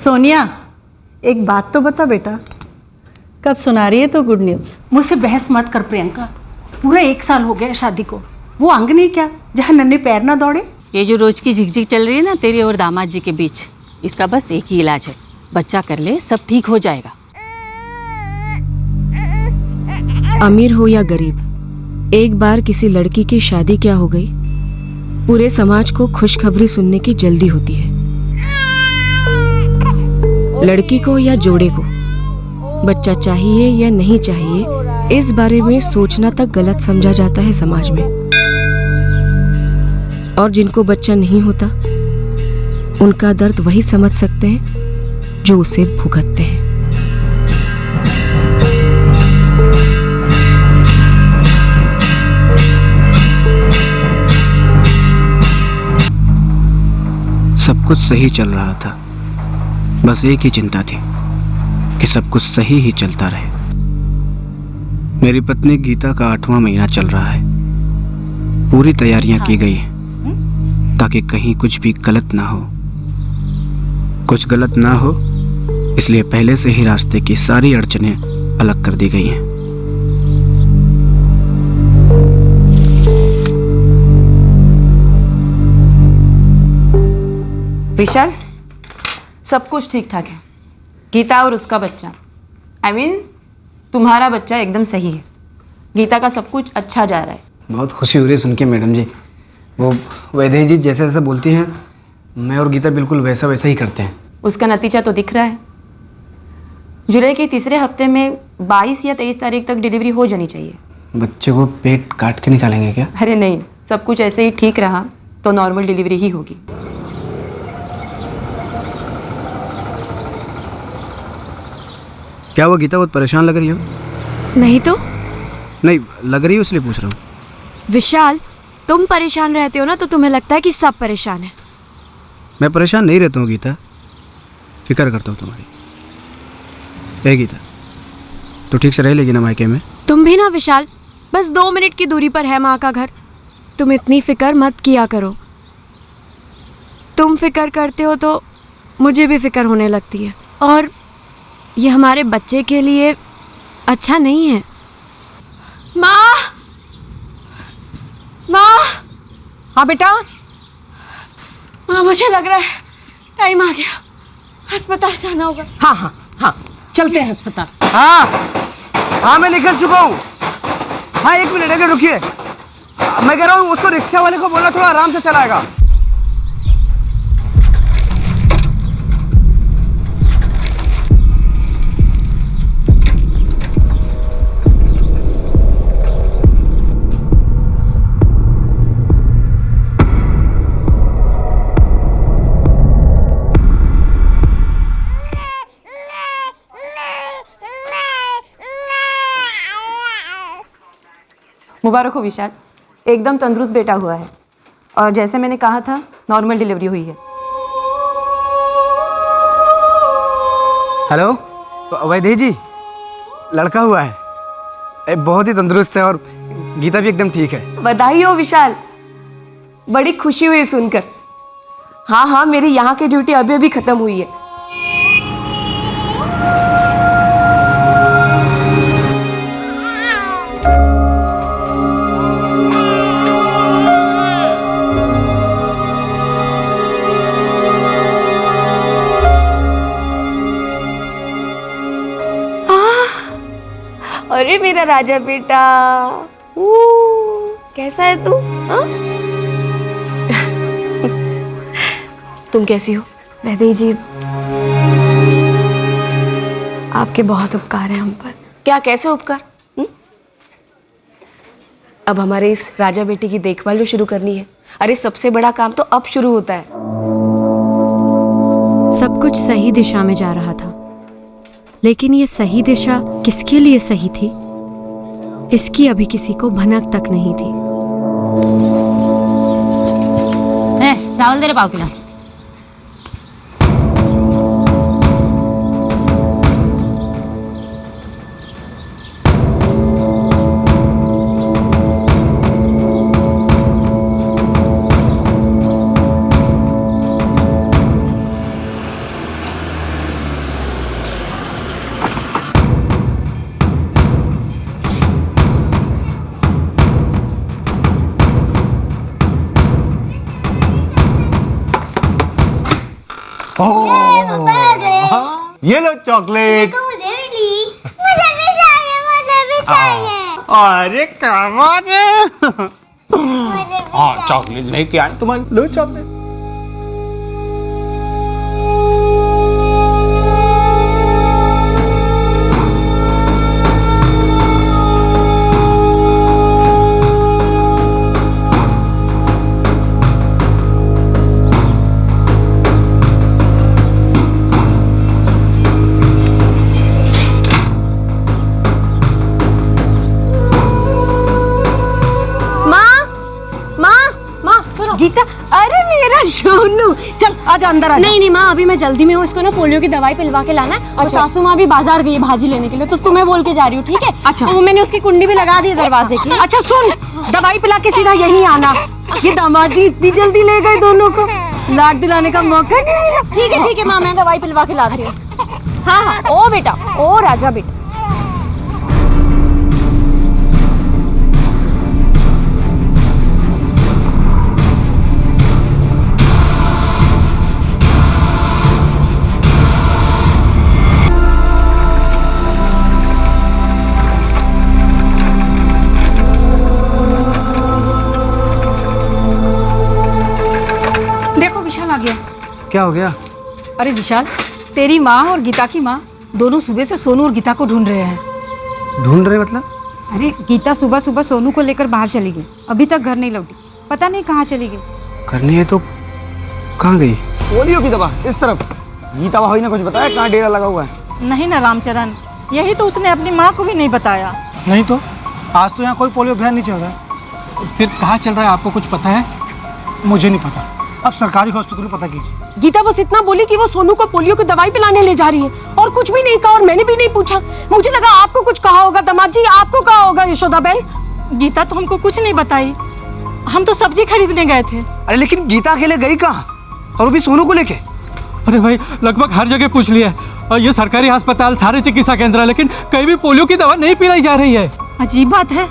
सोनिया, एक बात तो बता बेटा, कब सुना रही है तो गुड न्यूज़? मुझसे बहस मत कर प्रियंका। पूरा 1 साल हो गया शादी को। वो आंगन क्या जहाँ नन्हे पैर ना दौड़े। ये जो रोज की झिकझिक चल रही है ना तेरी और दामाद जी के बीच, इसका बस एक ही इलाज है, बच्चा कर ले, सब ठीक हो जाएगा। अमीर हो या गरीब, एक बार किसी लड़की की शादी क्या हो गई, पूरे समाज को खुशखबरी सुनने की जल्दी होती है। लड़की को या जोड़े को बच्चा चाहिए या नहीं चाहिए, इस बारे में सोचना तक गलत समझा जाता है समाज में। और जिनको बच्चा नहीं होता, उनका दर्द वही समझ सकते हैं जो उसे भुगतते हैं। सब कुछ सही चल रहा था, बस एक ही चिंता थी कि सब कुछ सही ही चलता रहे। मेरी पत्नी गीता का 8वां महीना चल रहा है। पूरी तैयारियां की गई हैं ताकि कहीं कुछ भी गलत ना हो। कुछ गलत ना हो इसलिए पहले से ही रास्ते की सारी अड़चनें अलग कर दी गई हैं। विशाल, सब कुछ ठीक ठाक है। गीता और उसका बच्चा, तुम्हारा बच्चा एकदम सही है। गीता का सब कुछ अच्छा जा रहा है। बहुत खुशी हो रही है सुन के मैडम जी। वो वैदेही जी जैसे जैसे बोलती हैं, मैं और गीता बिल्कुल वैसा वैसा ही करते हैं। उसका नतीजा तो दिख रहा है। जुलाई के तीसरे हफ्ते में 22 या 23 तारीख तक डिलीवरी हो जानी चाहिए। बच्चे को पेट काट के निकालेंगे क्या? अरे नहीं, सब कुछ ऐसे ही ठीक रहा तो नॉर्मल डिलीवरी ही होगी। क्या वो गीता बहुत परेशान लग रही हो? नहीं तो नहीं लग रही हो इसलिए पूछ रहा हूँ। विशाल, तुम परेशान रहते हो ना तो तुम्हें लगता है कि सब परेशान है। मैं परेशान नहीं रहता हूँ गीता, फिक्र करता हूँ तुम्हारी। ए गीता, तो ठीक से रह लेगी ना मायके में? तुम भी ना विशाल, बस 2 मिनट की दूरी पर है माँ का घर। तुम इतनी फिक्र मत किया करो। तुम फिक्र करते हो तो मुझे भी फिक्र होने लगती है, और ये हमारे बच्चे के लिए अच्छा नहीं है। माँ, माँ। हाँ बेटा। माँ, मुझे लग रहा है टाइम आ गया, अस्पताल जाना होगा। हाँ हाँ हाँ, चलते हैं अस्पताल। हाँ मैं निकल चुका हूँ। हाँ 1 मिनट अगर रुकिए, मैं कह रहा हूँ उसको रिक्शा वाले को बोलना थोड़ा आराम से चलाएगा। मुबारक हो विशाल, एकदम तंदुरुस्त बेटा हुआ है, और जैसे मैंने कहा था नॉर्मल डिलीवरी हुई है। हेलो वैदेही जी, लड़का हुआ है, बहुत ही तंदुरुस्त है और गीता भी एकदम ठीक है। बधाई हो विशाल, बड़ी खुशी हुई सुनकर। हाँ हाँ, मेरी यहाँ की ड्यूटी अभी अभी खत्म हुई है। अरे मेरा राजा बेटा, कैसा है तू? तुम कैसी हो? वैदेही जी, आपके बहुत उपकार हैं हम पर। क्या, कैसे उपकार? अब हमारे इस राजा बेटी की देखभाल जो शुरू करनी है, अरे सबसे बड़ा काम तो अब शुरू होता है। सब कुछ सही दिशा में जा रहा था, लेकिन ये सही दिशा किसके लिए सही थी, इसकी अभी किसी को भनक तक नहीं थी। चावल दे रहे 1 किलो। ये लो चॉकलेट। मुझे भी चाहिए। अरे क्या बात है। हाँ चॉकलेट लेके आए तुम्हारे, लो चॉकलेट। गीता, अरे मेरा सोनू, चल आजा अंदर आजा। नहीं नहीं माँ, अभी मैं जल्दी में हूँ, इसको ना पोलियो की दवाई पिलवा के लाना है। अच्छा। सासू माँ भी बाजार गई है भाजी लेने के लिए, तो तुम्हें बोल के जा रही हूँ, ठीक है? अच्छा। वो मैंने उसकी कुंडी भी लगा दी है दरवाजे की। अच्छा सुन, दवाई पिला के सीधा यहीं आना। ये दामाद जी इतनी जल्दी ले गए दोनों को, लाड दिलाने का मौका नहीं मिला। ठीक है माँ, मैं दवाई पिलवा के लाती हूँ। हाँ, ओ बेटा, ओ राजा बेटा। क्या हो गया? अरे विशाल, तेरी माँ और गीता की माँ दोनों सुबह से सोनू और गीता को ढूंढ रहे हैं। ढूंढ रहे मतलब? अरे गीता सुबह सुबह सोनू को लेकर बाहर चली गई, अभी तक घर नहीं लौटी, पता नहीं कहाँ चली गई। करनी है तो कहाँ गई? पोलियो की दवा इस तरफ। गीता भाई ने कुछ बताया कहाँ डेरा लगा हुआ है? नहीं ना रामचरण, यही तो उसने अपनी माँ को भी नहीं बताया। नहीं तो आज तो यहाँ कोई पोलियो अभियान नहीं चल रहा है। फिर कहाँ चल रहा है आपको कुछ पता है? मुझे नहीं पता, अब सरकारी हॉस्पिटल में पता कीजिए। गीता बस इतना बोली कि वो सोनू को पोलियो की दवाई पिलाने ले जा रही है, और कुछ भी नहीं कहा, और मैंने भी नहीं पूछा। मुझे लगा आपको कुछ कहा होगा दामाद जी, आपको कहा होगा यशोदा बहन। गीता तो हमको कुछ नहीं बताई, हम तो सब्जी खरीदने गए थे। अरे लेकिन गीता अकेले गई कहाँ, और वो भी सोनू को लेके? अरे भाई लगभग हर जगह पूछ लिया है, और ये सरकारी अस्पताल, सारे चिकित्सा केंद्र है, लेकिन कहीं भी पोलियो की दवा नहीं पिलाई जा रही है। अजीब बात है,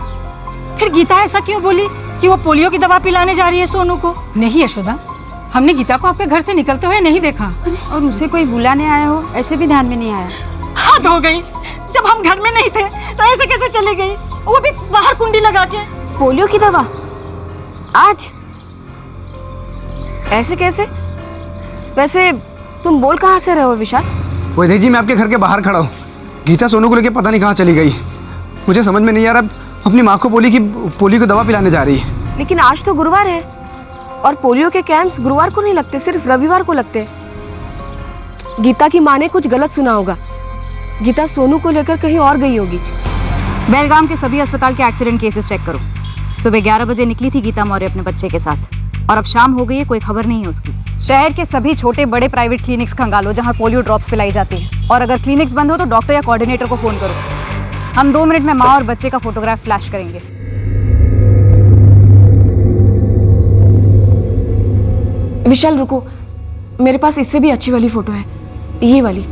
फिर गीता ऐसा क्यों बोली कि वो पोलियो की दवा पिलाने जा रही है सोनू को? नहीं यशोदा, हमने गीता को आपके घर से निकलते हुए नहीं देखा, और उसे कोई बुलाने आया हो ऐसे भी ध्यान में नहीं आया। हद हो गई, जब हम घर में नहीं थे तो ऐसे कैसे चली गई, वो भी बाहर कुंडी लगा के? पोलियो की दवा आज ऐसे कैसे? वैसे तुम बोल कहाँ से रहे हो विशाल? वैदेही जी, मैं आपके घर के बाहर खड़ा हूँ। गीता सोनू को लेके पता नहीं कहाँ चली गई, मुझे समझ में नहीं आ रहा। अपनी माँ को बोली कि पोलियो की दवा पिलाने जा रही है। लेकिन आज तो गुरुवार है, और पोलियो के कैंप्स गुरुवार को नहीं लगते, सिर्फ रविवार को लगते। गीता की माँ ने कुछ गलत सुना होगा, गीता सोनू को लेकर कहीं और गई होगी। बेलगाम के सभी अस्पताल के एक्सीडेंट केसेस चेक करो। सुबह 11 बजे निकली थी गीता मौर्य अपने बच्चे के साथ, और अब शाम हो गई है, कोई खबर नहीं है उसकी। शहर के सभी छोटे बड़े प्राइवेट क्लिनिक्स खंगालो जहां पोलियो ड्रॉप्स पिलाई जाती है, और अगर क्लिनिक्स बंद हो तो डॉक्टर या कोऑर्डिनेटर को फोन करो। हम 2 मिनट में माँ और बच्चे का फोटोग्राफ फ्लैश करेंगे। विशाल रुको, मेरे पास इससे भी अच्छी वाली फोटो है, ये वाली।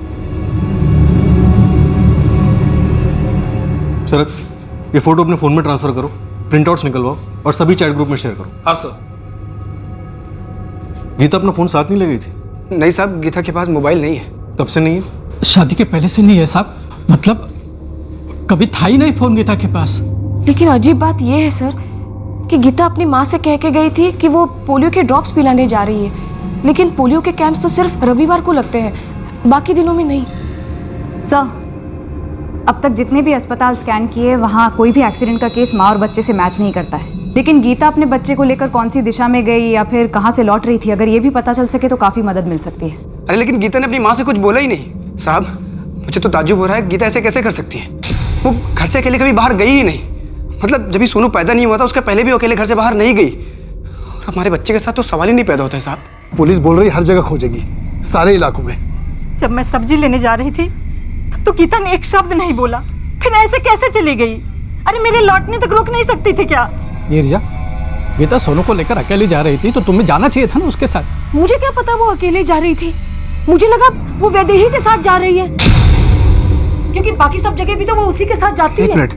शरद, ये फोटो अपने फोन में ट्रांसफर करो, प्रिंटआउट्स निकलवाओ और सभी चैट ग्रुप में शेयर करो। हाँ सर। गीता अपना फोन साथ नहीं ले गई थी? नहीं साहब, गीता के पास मोबाइल नहीं है। कब से नहीं है? शादी के पहले से नहीं है साहब, मतलब कभी था ही नहीं फोन गीता के पास। लेकिन अजीब बात यह है सर कि गीता अपनी माँ से कह के गई थी कि वो पोलियो के ड्रॉप्स पिलाने जा रही है, लेकिन पोलियो के कैंप्स तो सिर्फ रविवार को लगते हैं, बाकी दिनों में नहीं। सर, अब तक जितने भी अस्पताल स्कैन किए वहाँ कोई भी एक्सीडेंट का केस माँ और बच्चे से मैच नहीं करता है। लेकिन गीता अपने बच्चे को लेकर कौन सी दिशा में गई या फिर कहाँ से लौट रही थी, अगर ये भी पता चल सके तो काफ़ी मदद मिल सकती है। अरे लेकिन गीता ने अपनी माँ से कुछ बोला ही नहीं। साहब, मुझे तो ताज्जुब हो रहा है, गीता ऐसे कैसे कर सकती है? वो घर से अकेले कभी बाहर गई ही नहीं। मतलब जब भी सोनू पैदा नहीं हुआ था उसके पहले भी अकेले घर से बाहर नहीं गई, और हमारे बच्चे के साथ तो सवाल ही नहीं पैदा होता है साहब। पुलिस बोल रही हर जगह खोजेगी, सारे इलाकों में। जब मैं सब्जी लेने जा रही थी तो गीता ने एक शब्द नहीं बोला, फिर ऐसे कैसे चली गई? अरे मेरे लौटने तक रोक नहीं सकती थी क्या? ये रिया, गीता सोनू को लेकर अकेली जा रही थी तो तुम्हें जाना चाहिए था ना उसके साथ। मुझे क्या पता वो अकेले जा रही थी, मुझे लगा वो वैदेही के साथ जा रही है, क्योंकि बाकी सब जगह भी तो वो उसी के साथ जाती है। एक मिनट,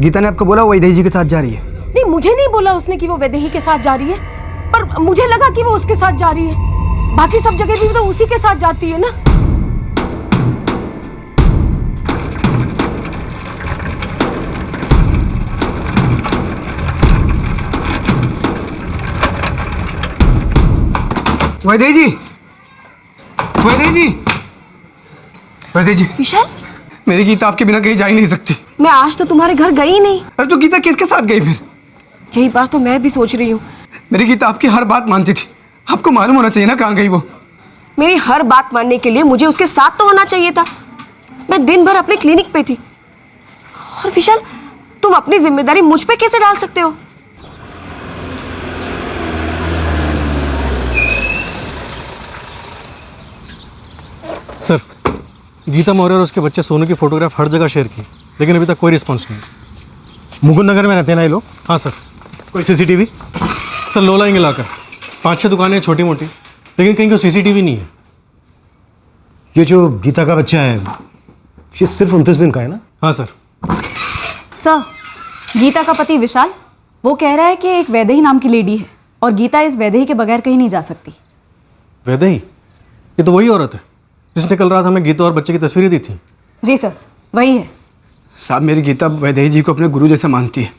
गीता ने आपको बोला वो वैदेही जी के साथ जा रही है? नहीं, मुझे नहीं बोला उसने कि वो वैदेही के साथ जा रही है, पर मुझे लगा कि वो उसके साथ जा रही है। बाकी सब जगह भी तो उसी के साथ जाती है ना। वैदेही जी, वैदेही जी, वैदेही जी। विशाल, मेरी गीता आपके बिना कहीं जा ही नहीं सकती। मैं आज तो तुम्हारे घर गई नहीं। अरे तो गीता किसके साथ गई फिर? यही बात तो मैं भी सोच रही हूँ। मेरी गीता आपकी हर बात मानती थी, आपको मालूम होना चाहिए ना कहाँ गई वो। मेरी हर बात मानने के लिए मुझे उसके साथ तो होना चाहिए था। मैं दिन भर अपने क्लिनिक पे थी। और विशाल, तुम अपनी जिम्मेदारी मुझ पे कैसे डाल सकते हो? सर, गीता मौर्य और उसके बच्चे सोनू की फोटोग्राफ हर जगह शेयर की, लेकिन अभी तक कोई रिस्पॉन्स नहीं। मुकुंद नगर में रहते हैं ना ये लोग? हाँ सर। कोई सीसीटीवी? सर लो लाइन इलाका, 5-6 दुकानें छोटी मोटी, लेकिन कहीं कोई सीसीटीवी नहीं है। ये जो गीता का बच्चा है, ये सिर्फ 29 दिन का है ना? हाँ सर। सर, गीता का पति विशाल वो कह रहा है कि एक वैदेही नाम की लेडी है और गीता इस वैदेही के बगैर कहीं नहीं जा सकती। वैदेही? ये तो वही औरत है जिसने कल रात हमें गीता और बच्चे की तस्वीरें दी थी। जी सर, वही है। साहब, मेरी गीता वैदेही जी को अपने गुरु जैसा मानती है।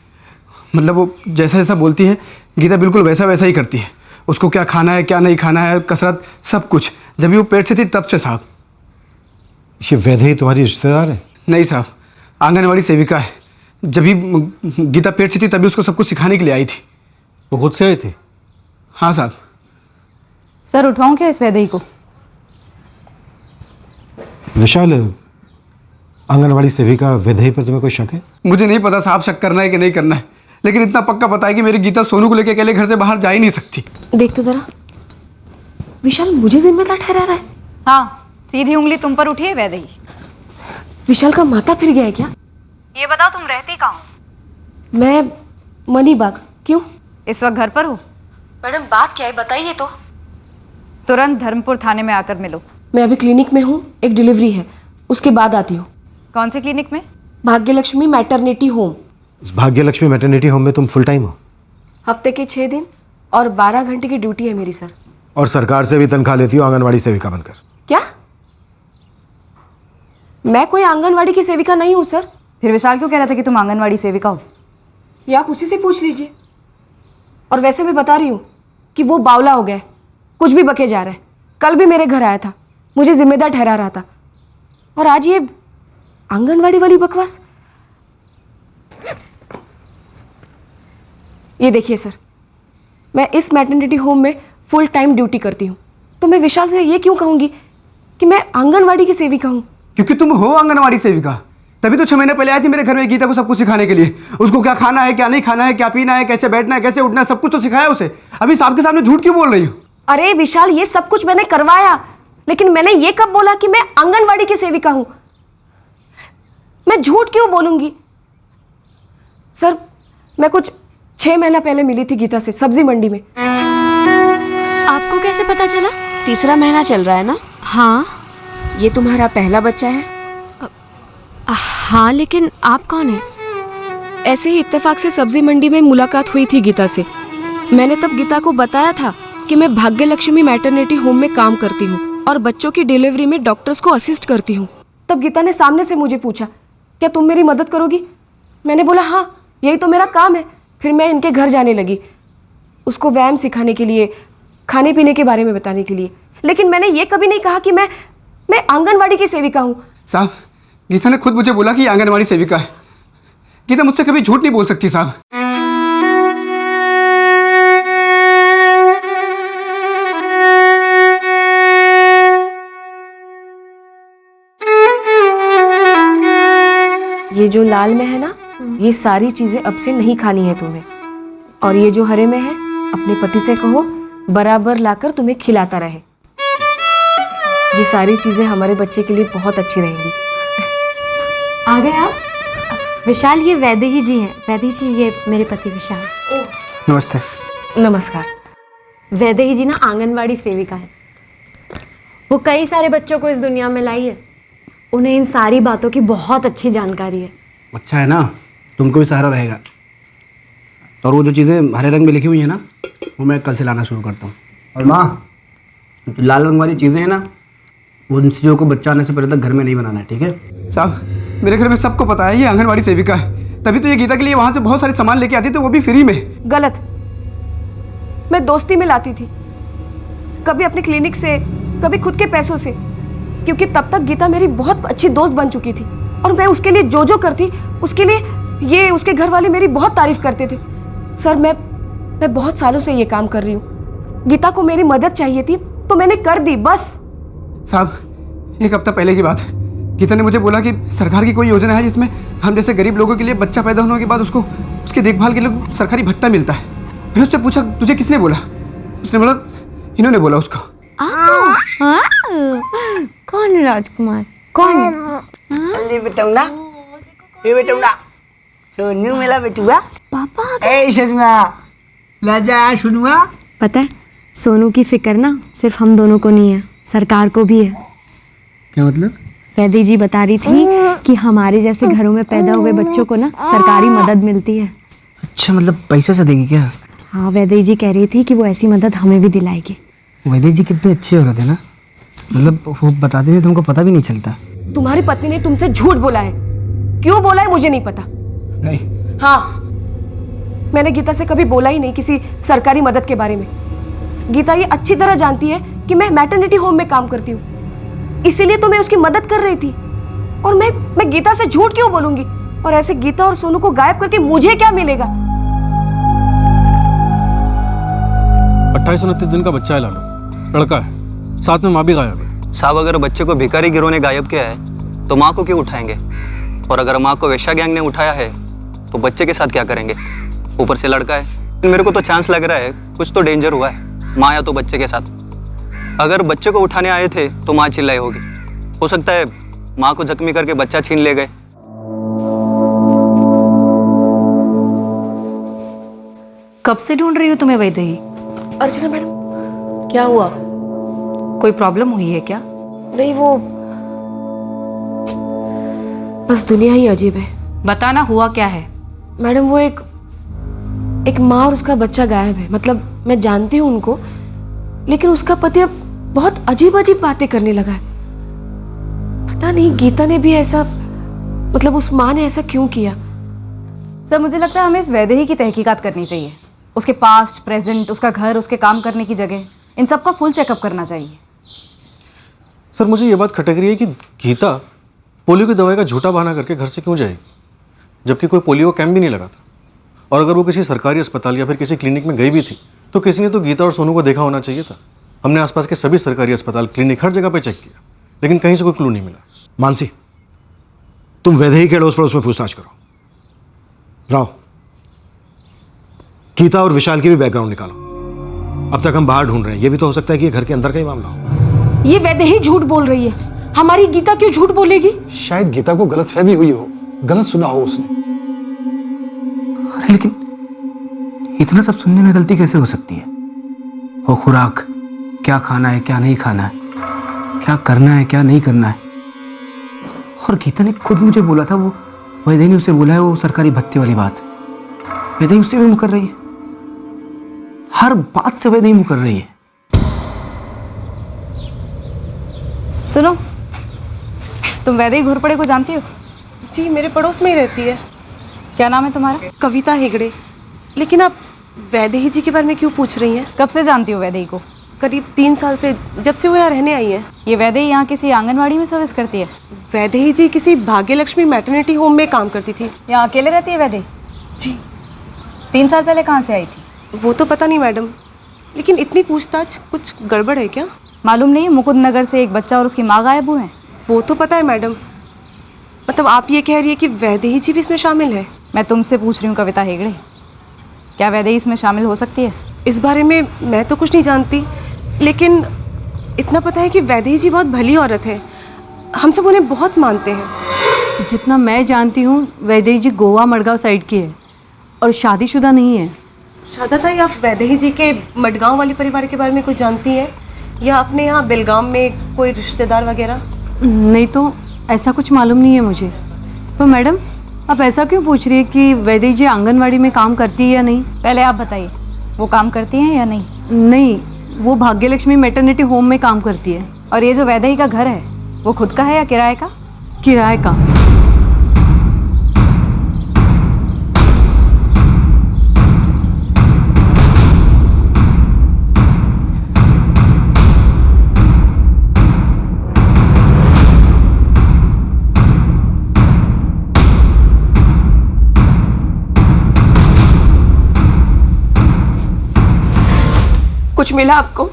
मतलब वो जैसा जैसा बोलती है गीता बिल्कुल वैसा वैसा ही करती है। उसको क्या खाना है क्या नहीं खाना है, कसरत, सब कुछ। जब भी वो पेट से थी तब से साहब। ये वैदेही तुम्हारी रिश्तेदार है? नहीं साहब, आंगनवाड़ी सेविका है। जब भी गीता पेट से थी तभी उसको सब कुछ सिखाने के लिए आई थी। वो खुद से आई थी? हाँ साहब। सर, उठाऊं क्या इस वैदेही को? विशाल, आंगनवाड़ी सेविका वैदेही पर तुम्हें कोई शक है? मुझे नहीं पता साहब शक करना है कि नहीं करना है, लेकिन इतना पक्का पता है कि मेरी गीता सोनू को लेकर अकेले घर से बाहर जा ही नहीं सकती। देख तो जरा, विशाल मुझे जिम्मेदार ठहरा रहा है। हाँ, सीधी उंगली तुम पर उठी है वैदेही। विशाल का माता फिर गया है क्या? ये बताओ तुम रहती कहाँ हो? मैं मनीबाग। क्यों? इस वक्त घर पर हो? मैडम बात क्या है बताइए तो। तुरंत धर्मपुर थाने में आकर मिलो। मैं अभी क्लिनिक में हूँ, एक डिलीवरी है, उसके बाद आती हूँ। कौन से क्लिनिक में? Bhagyalakshmi maternity home. इस भाग्यलक्ष्मी मैटरनिटी होम में तुम फुल टाइम हो? हफ्ते के 6 दिन और 12 घंटे की ड्यूटी है मेरी सर। और सरकार से भी तनख्वाह लेती हो आंगनवाड़ी सेविका बनकर? क्या? मैं कोई आंगनवाड़ी की सेविका नहीं हूँ सर। फिर विशाल क्यों कह रहा था कि तुम आंगनवाड़ी सेविका हो? ये आप उसी से पूछ लीजिए। और वैसे मैं बता रही हूँ कि वो बावला हो गया है, कुछ भी बके जा रहा है। कल भी मेरे घर आया था, मुझे जिम्मेदार ठहरा रहा था, और आज ये आंगनवाड़ी वाली बकवास। ये देखिए सर, मैं इस मैटरनिटी होम में फुल टाइम ड्यूटी करती हूँ, तो मैं विशाल से ये क्यों कहूँगी कि मैं आंगनवाड़ी की सेविका हूँ? क्योंकि तुम हो आंगनवाड़ी सेविका, तभी तो 6 महीने पहले आई थी मेरे घर में गीता को सब कुछ सिखाने के लिए। उसको क्या खाना है क्या नहीं खाना है, क्या पीना है, कैसे बैठना है, कैसे उठना है, सब कुछ तो सिखाया उसे। अभी साहब के सामने झूठ क्यों बोल रही हो? अरे विशाल, ये सब कुछ मैंने करवाया, लेकिन मैंने ये कब बोला कि मैं आंगनवाड़ी की सेविका हूं? मैं झूठ क्यों बोलूंगी? सर, मैं कुछ 6 महीना पहले मिली थी गीता से सब्जी मंडी में। आपको कैसे पता चला? 3रा महीना चल रहा है ना? हाँ। ये तुम्हारा पहला बच्चा है? हाँ, लेकिन आप कौन हैं? ऐसे ही इत्तेफाक से सब्जी मंडी में मुलाकात हुई थी गीता से। मैंने तब गीता को बताया था कि मैं भाग्यलक्ष्मी मैटरनिटी होम में काम करती हूँ और बच्चों की डिलीवरी में डॉक्टर्स को असिस्ट करती हूँ। तब गीता ने सामने से मुझे पूछा, क्या तुम मेरी मदद करोगी? मैंने बोला हाँ, यही तो मेरा काम है। फिर मैं इनके घर जाने लगी, उसको व्यायाम सिखाने के लिए, खाने पीने के बारे में बताने के लिए। लेकिन मैंने ये कभी नहीं कहा कि मैं आंगनवाड़ी की सेविका हूँ। साहब, गीता ने खुद मुझे बोला कि आंगनवाड़ी सेविका है। गीता मुझसे कभी झूठ नहीं बोल सकती साहब। ये जो लाल में है ना, ये सारी चीजें अब से नहीं खानी है तुम्हें। और ये जो हरे में है, अपने पति से कहो बराबर लाकर तुम्हें खिलाता रहे। ये सारी चीजें हमारे बच्चे के लिए बहुत अच्छी रहेंगी। आ गए आप? विशाल, ये वैदेही जी हैं। वैदेही जी, ये मेरे पति विशाल। नमस्ते। नमस्कार। वैदेही जी ना आंगनवाड़ी सेविका है। वो कई सारे बच्चों को इस दुनिया में लाई है। उन्हें इन सारी बातों की बहुत अच्छी जानकारी है। अच्छा है ना, तुमको भी सहारा रहेगा। और वो जो चीज़ें हरे रंग में लिखी हुई है ना, वो मैं कल से लाना शुरू करता हूँ। और माँ, जो लाल रंग वाली चीज़ें हैं ना, उन चीज़ों को बच्चा आने से पहले तक घर में नहीं बनाना है, ठीक है? साहब मेरे घर में सबको पता है ये आंगनवाड़ी सेविका है, तभी तो ये गीता के लिए वहाँ से बहुत सारे सामान लेके आती थी, वो भी फ्री में। गलत। मैं दोस्ती में लाती थी, कभी अपने क्लिनिक से, कभी खुद के पैसों से, क्योंकि तब तक गीता मेरी बहुत अच्छी दोस्त बन चुकी थी और मैं उसके लिए जो करती उसके लिए ये उसके घर वाले मेरी बहुत तारीफ करते थे। सर मैं बहुत सालों से ये काम कर रही हूँ। गीता को मेरी मदद चाहिए थी तो मैंने कर दी, बस। साहब 1 हफ्ता पहले की बात है, गीता ने मुझे बोला कि सरकार की कोई योजना है जिसमें हम जैसे गरीब लोगों के लिए बच्चा पैदा होने के बाद उसको उसकी देखभाल के लिए सरकारी भत्ता मिलता है। मैंने उससे पूछा तुझे किसने बोला? उसने बोला इन्होंने बोला उसको। कौन है राजकुमार? कौन है? बेटौना, ये बेटौना, सोनू मेरा बेटुआ। पापा ए सोनुआ, लाजा सोनुआ। पता है सोनू की फिक्र ना सिर्फ हम दोनों को नहीं है, सरकार को भी है। क्या मतलब? वैदेही जी बता रही थी कि हमारे जैसे घरों में पैदा हुए बच्चों को ना सरकारी मदद मिलती है। अच्छा, मतलब पैसा से देगी क्या? हाँ, वैदेही जी कह रही थी कि वो ऐसी मदद हमें भी दिलाएगी। वैदेही जी कितने अच्छे हो रहे थे ना, मतलब वो बताते थे तुमको पता भी नहीं चलता। तुम्हारी पत्नी ने तुमसे झूठ बोला है, क्यों बोला है मुझे नहीं पता। नहीं। हाँ, मैंने गीता से कभी बोला ही नहीं किसी सरकारी मदद के बारे में। गीता ये अच्छी तरह जानती है कि मैं मैटरनिटी होम में काम करती हूँ, इसीलिए तो मैं उसकी मदद कर रही थी। और मैं गीता से झूठ क्यों बोलूंगी? और ऐसे गीता और सोनू को गायब करके मुझे क्या मिलेगा? 28-29 दिन का बच्चा है लालू, लड़का है, साथ में माँ भी गायब है। साहब अगर बच्चे को भिखारी गिरोह ने गायब किया है तो माँ को क्यों उठाएंगे? और अगर माँ को वेश्या गैंग ने उठाया है तो बच्चे के साथ क्या करेंगे? ऊपर से लड़का है। मेरे को तो चांस लग रहा है कुछ तो डेंजर हुआ है, माँ या तो बच्चे के साथ। अगर बच्चे को उठाने आए थे तो माँ चिल्लाई होगी, हो सकता है माँ को जख्मी करके बच्चा छीन ले गए। कब से ढूंढ रही हो तुम्हें वैदेही? अर्चना मैडम। क्या हुआ? कोई प्रॉब्लम हुई है क्या? नहीं, वो बस दुनिया ही अजीब है। बताना, हुआ क्या है? मैडम वो एक माँ और उसका बच्चा गायब है। मतलब मैं जानती हूँ उनको, लेकिन उसका पति अब बहुत अजीब अजीब बातें करने लगा है। पता नहीं गीता ने भी ऐसा, मतलब उस माँ ने ऐसा क्यों किया। सर मुझे लगता है हमें इस वैदेही की तहकीकात करनी चाहिए। उसके पास्ट, प्रेजेंट, उसका घर, उसके काम करने की जगह, इन सब का फुल चेकअप करना चाहिए। सर मुझे ये बात खटक रही है कि गीता पोलियो की दवाई का झूठा बहाना करके घर से क्यों जाएगी, जबकि कोई पोलियो कैंप भी नहीं लगा था। और अगर वो किसी सरकारी अस्पताल या फिर किसी क्लिनिक में गई भी थी तो किसी ने तो गीता और सोनू को देखा होना चाहिए था। हमने आसपास के सभी सरकारी अस्पताल, क्लिनिक, हर जगह पे चेक किया, लेकिन कहीं से कोई क्लू नहीं मिला। मानसी, तुम वैदेही के अड़ोस पड़ोस में पूछताछ करो। राव, गीता और विशाल की भी बैकग्राउंड निकालो। अब तक हम बाहर ढूंढ रहे हैं, ये भी तो हो सकता है कि ये घर के अंदर का ही मामला हो। ये वैदेही झूठ बोल रही है, हमारी गीता क्यों झूठ बोलेगी? शायद गीता को गलतफहमी हुई हो, गलत सुना हो उसने। अरे लेकिन इतना सब सुनने में गलती कैसे हो सकती है? वो खुराक, क्या खाना है क्या नहीं खाना है, क्या करना है क्या नहीं करना है। और गीता ने खुद मुझे बोला था, वो वैदेही ने उसे बोला है वो सरकारी भत्ते वाली बात। वैदेही उससे भी मुकर रही है, हर बात से वैदेही मुकर रही है। सुनो, तुम वैदेही घोरपड़े को जानती हो? जी, मेरे पड़ोस में ही रहती है। क्या नाम है तुम्हारा? कविता हेगड़े। लेकिन आप वैदेही जी के बारे में क्यों पूछ रही हैं? कब से जानती हो वैदेही को? करीब 3 साल से, जब से वो यहाँ रहने आई है। ये वैदेही यहाँ किसी आंगनवाड़ी में सर्विस करती है? वैदेही जी किसी भाग्य लक्ष्मी मैटरनिटी होम में काम करती थी। यहाँ अकेले रहती है वैदेही? जी। 3 साल पहले कहाँ से आई थी? वो तो पता नहीं मैडम, लेकिन इतनी पूछताछ, कुछ गड़बड़ है क्या? मालूम नहीं, मुकुंद नगर से एक बच्चा और उसकी माँ गायब हुए हैं। वो तो पता है मैडम, मतलब आप ये कह रही है कि वैदेही जी भी इसमें शामिल है? मैं तुमसे पूछ रही हूँ कविता हेगड़े, क्या वैदेही इसमें शामिल हो सकती है? इस बारे में मैं तो कुछ नहीं जानती, लेकिन इतना पता है कि वैदेही जी बहुत भली औरत है, हम सब उन्हें बहुत मानते हैं। जितना मैं जानती हूँ वैदेही जी गोवा मडगांव साइड की है और शादीशुदा नहीं है। शारदा ताई, आप वैदेही जी के मडगांव वाले परिवार के बारे में कुछ जानती हैं, या अपने यहाँ बेलगाम में कोई रिश्तेदार वगैरह? नहीं तो ऐसा कुछ मालूम नहीं है मुझे। तो मैडम आप ऐसा क्यों पूछ रही है कि वैदेही जी आंगनवाड़ी में काम करती है या नहीं? पहले आप बताइए, वो काम करती हैं या नहीं? नहीं, वो भाग्यलक्ष्मी मैटरनिटी होम में काम करती है। और ये जो वैदेही का घर है वो खुद का है या किराए का? किराए का। कुछ मिला आपको?